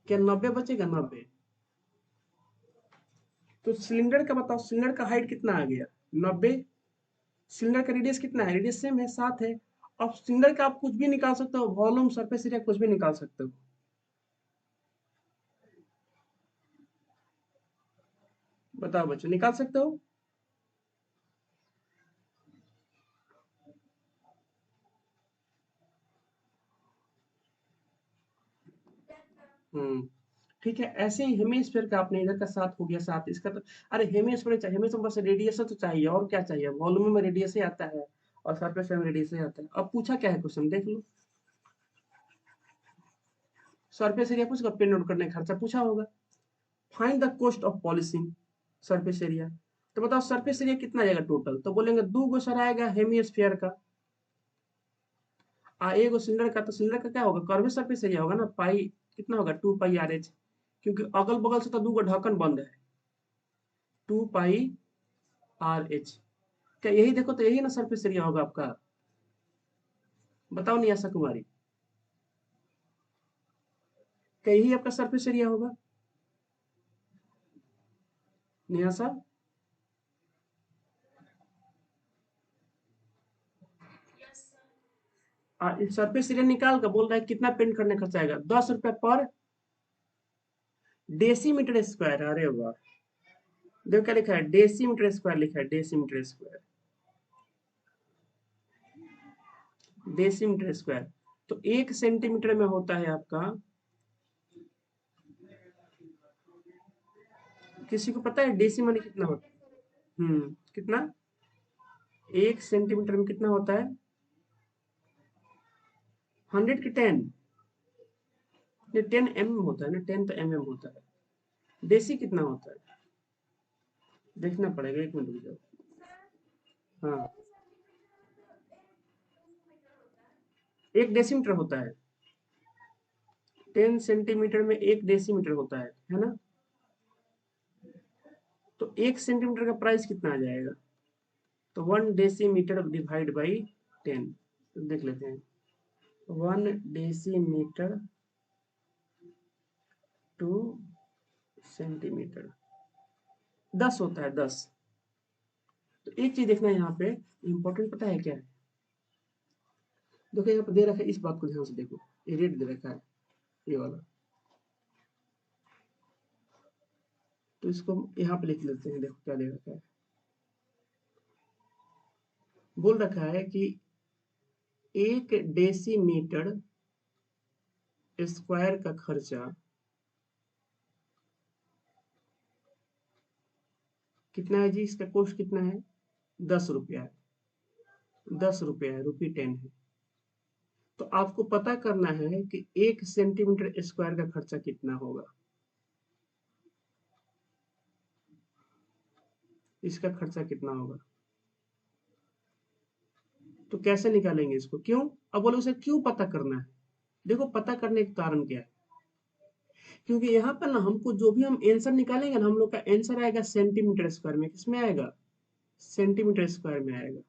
क्या 90 बचेगा? 90। तो सिलेंडर का बताओ, सिलेंडर का हाइट कितना आ गया? 90। सिलेंडर का रेडियस कितना है? रेडियस सेम है, 7 है। अब सिलेंडर का आप कुछ भी निकाल सकते हो, वॉल्यूम, सरफेस एरिया, कुछ भी निकाल सकते हो। बताओ बच्चों, निकाल सकते हो? हम्म, ठीक है। ऐसे ही हेमिस्फीयर का आपने इधर का 7 हो गया, 7 इसका तो। अरे हेमिस्फीयर चाहिए, हेमिस्फीयर बस रेडियस तो चाहिए, और क्या चाहिए? वॉल्यूम में रेडियस ही आता है, और सरफेस में रेडियस ही आता है। अब पूछा क्या है क्वेश्चन, देख लो। सरफेस एरिया पूछा, पेन नोट करने का खर्चा पूछा होगा। Find the cost of polishing surface area. तो बताओ सरफेस एरिया कितना आएगा टोटल? तो बोलेंगे 2 गो सर आएगा हेमिस्फीयर का, एगो सिलेंडर का। तो सिलेंडर का क्या होगा? कर्व सरफेस एरिया होगा ना, पाई कितना होगा? 2 पाई आर एच, क्योंकि अगल बगल से तो 2 गो ढक्कन बंद है। 2 पाई आर एच, क्या यही देखो, तो यही ना सरफेस एरिया होगा आपका? बताओ नियाशा कुमारी, क्या यही आपका सरफेस एरिया होगा Niyasha? Yes sir. Surface area निकाल कर बोल रहा है कितना पेंट करने खर्च आएगा? 10 रुपया पर डेसीमीटर स्क्वायर। अरे वाह, देखो क्या लिखा है, डेसीमीटर स्क्वायर लिखा है, डेसीमीटर स्क्वायर, डेसीमीटर स्क्वायर। तो 1 सेंटीमीटर में होता है आपका, किसी को पता है डेसी माने कितना होता है? कितना? 1 सेंटीमीटर में कितना होता है? 100 की 10? ये 10 mm होता है ना, 10 तो mm होता है। देसी कितना होता है? देखना पड़ेगा, 1 मिनट रुक जाओ। हाँ, 1 डेसीमीटर होता है। 10 सेंटीमीटर में 1 डेसीमीटर होता है ना? तो 1 सेंटीमीटर का प्राइस कितना आ जाएगा? तो 1 डेसीमीटर डिवाइड बाई 10, देख लेते हैं। 1 डेसीमीटर टू सेंटीमीटर 10 होता है, 10। तो एक चीज देखना है यहाँ पे, इंपॉर्टेंट पता है क्या है? देखो यहाँ पे दे रखा है, इस बात को ध्यान से देखो, ये रेट दे रखा है, ये वाला। तो इसको यहाँ पे लिख लेते हैं, देखो क्या दे रखा है। बोल रखा है कि 1 डेसीमीटर स्क्वायर का खर्चा कितना है जी? इसका कॉस्ट कितना है? 10 रुपया है। 10 रुपया है, रुपी 10 है। तो आपको पता करना है कि 1 सेंटीमीटर स्क्वायर का खर्चा कितना होगा, इसका खर्चा कितना होगा। तो कैसे निकालेंगे इसको? क्यों? अब बोलो उसे क्यों पता करना है? देखो पता करने का कारण क्या है, क्योंकि यहाँ पर ना हमको जो भी हम आंसर निकालेंगे ना, हम लोग का आंसर आएगा सेंटीमीटर स्क्वायर में। किसमें आएगा? सेंटीमीटर स्क्वायर में आएगा।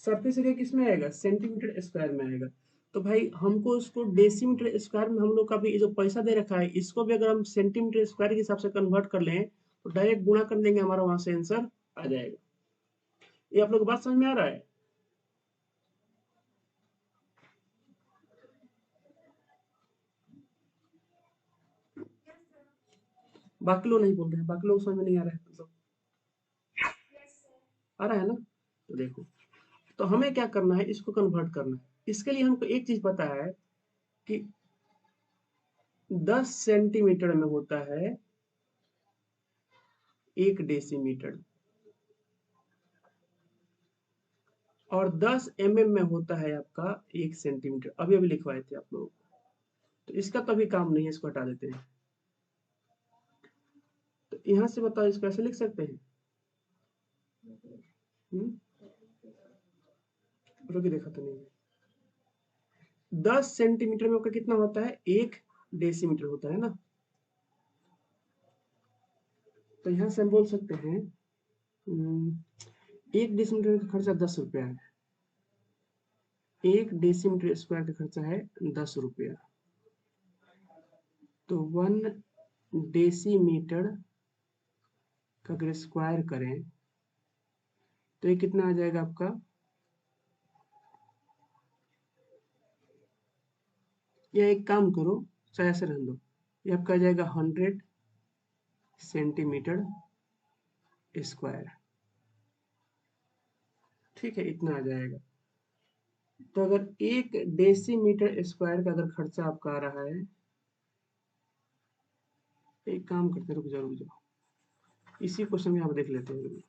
सरफेस एरिया किसमें आएगा? सेंटीमीटर स्क्वायर में आएगा। तो भाई हमको इसको डेसीमीटर स्क्वायर में, हम लोग का भी जो पैसा दे रखा है, इसको भी अगर हम सेंटीमीटर स्क्वायर के हिसाब से कन्वर्ट कर लें, तो डायरेक्ट गुणा कर देंगे, हमारा वहां से आंसर आ जाएगा। ये आप लोग को बात समझ में आ रहा है? बाकी लोग नहीं बोल रहे हैं, बाकी लोग समझ में नहीं आ रहा है मतलब, यस सर। आ रहा है ना? तो देखो, तो हमें क्या करना है, इसको कन्वर्ट करना है। इसके लिए हमको एक चीज पता है कि 10 सेंटीमीटर में होता है 1 डेसीमीटर और 10 mm में होता है आपका 1 सेंटीमीटर। अभी अभी लिखवाए थे आप लोग, तो इसका तो अभी काम नहीं है, इसको हटा देते हैं। तो यहाँ से बताओ इसको ऐसे लिख सकते हैं। रुकी, देखा तो नहीं है। 10 सेंटीमीटर में कितना होता है? 1 डेसीमीटर होता है ना। तो यहाँ से हम बोल सकते हैं 1 डेसीमीटर का खर्चा 10 रुपया है। 1 डेसीमीटर स्क्वायर का खर्चा है 10 रुपया। तो 1 डेसीमीटर का अगर स्क्वायर करें तो ये कितना आ जाएगा आपका? या एक काम करो, चाहे ऐसे रहने दो, ये आपका आ जाएगा 100 सेंटीमीटर स्क्वायर। ठीक है, इतना आ जाएगा। तो अगर 1 डेसीमीटर स्क्वायर का अगर खर्चा आपका आ रहा है, एक काम करते, रुक जाओ, इसी क्वेश्चन में आप देख लेते हैं।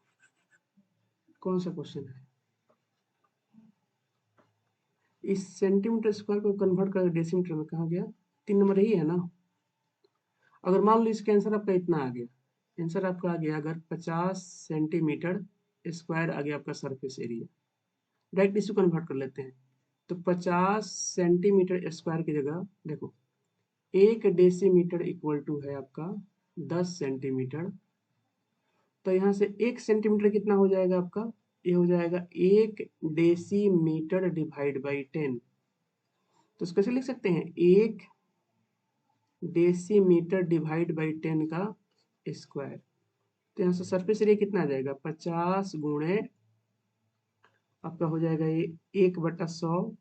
कौन सा क्वेश्चन है? इस सेंटीमीटर स्क्वायर को कन्वर्ट कर डेसीमीटर में कहा गया, 3 नंबर यही है ना। अगर मान लो इसका आंसर आपका इतना आ गया, आंसर आपका आ गया अगर 50 सेंटीमीटर स्क्वायर आ गया आपका सरफेस एरिया, डायरेक्ट इसको कन्वर्ट कर लेते हैं। तो 50 सेंटीमीटर स्क्वायर की जगह देखो 1 डेसीमीटर इक्वल टू है आपका 10 सेंटीमीटर। तो यहाँ से 1 सेंटीमीटर कितना हो जाएगा आपका? ये हो जाएगा 1 डेसीमीटर डिवाइड बाई 10। तो इसको कैसे लिख सकते हैं? 1 डेसीमीटर डिवाइड बाई 10 का स्क्वायर। तो यहाँ से सरफेस एरिया कितना आ जाएगा? 50 गुणे आपका हो जाएगा ये 1/100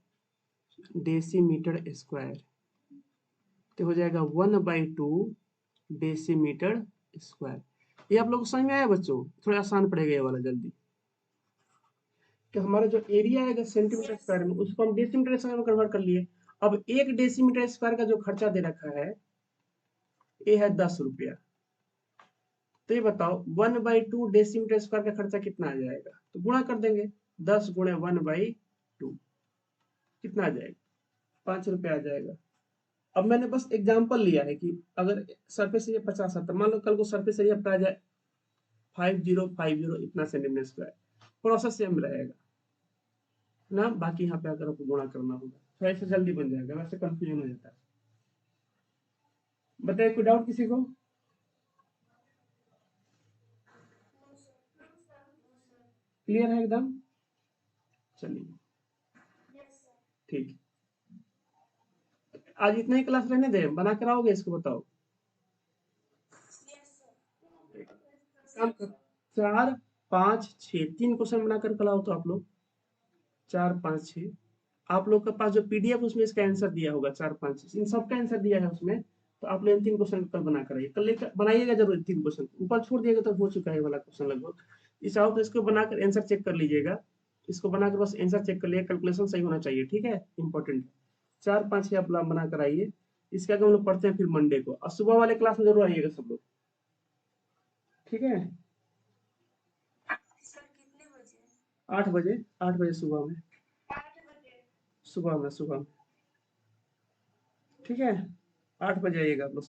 डेसीमीटर स्क्वायर। तो हो जाएगा 1/2 डेसीमीटर स्क्वायर। ये आप लोग को समझ में आया बच्चों? थोड़ा आसान पड़ेगा ये वाला जल्दी। कि हमारा जो एरिया है सेंटीमीटर स्क्वायर में, उसको हम डेसीमीटर स्क्वायर में कन्वर्ट कर लिए। अब 1 डेसीमीटर स्क्वायर का जो खर्चा दे रखा है ये है 10 रुपया। तो ये बताओ 1/2 डेसीमीटर स्क्वायर का खर्चा कितना आ जाएगा? तो गुणा कर देंगे, 10 गुणे 1/2 कितना आ जाएगा? 5 रुपया आ जाएगा। अब मैंने बस एग्जांपल लिया है कि अगर सरफेस एरिया 50 है तो मान लो कल को सरफेस एरिया आ जाए 5050 इतना सेंटीमीटर स्क्वायर, प्रोसेस सेम रहेगा ना। बाकी यहाँ पे अगर आपको गुणा करना होगा तो ऐसे जल्दी बन जाएगा, वैसे कंफ्यूजन हो जाता है। बताइए, कोई डाउट किसी को? क्लियर है एकदम? चलिए ठीक, आज इतना ही क्लास रहने दे, बना कर आओगे इसको? बताओ। काम कर, 4 5 6 3 क्वेश्चन बनाकर कल आओ तो आप लोग। 4 5 6 आप लोग के पास जो पीडीएफ उसमें इसका आंसर दिया होगा, 4 5 6 इन सबका आंसर दिया है उसमें। तो आप लोग इन 3 क्वेश्चन कल बना कर आइए, कल लेकर बनाइएगा जरूर। 3 क्वेश्चन ऊपर छोड़ दिएगा तो हो चुका है वाला क्वेश्चन लगभग। इस आओ तो इसको बनाकर आंसर चेक कर लीजिएगा। इसको बनाकर बस आंसर चेक कर लिए, कैलकुलेशन सही होना चाहिए, ठीक है, इंपॉर्टेंट। 4 5 6 आप लोग बना कर आइए। इसके आगे हम लोग पढ़ते हैं फिर मंडे को, और सुबह वाले क्लास में जरूर आइएगा सब लोग, ठीक है। 8 बजे, 8 बजे सुबह में, सुबह में ठीक है, 8 बजे आइएगा आप लोग।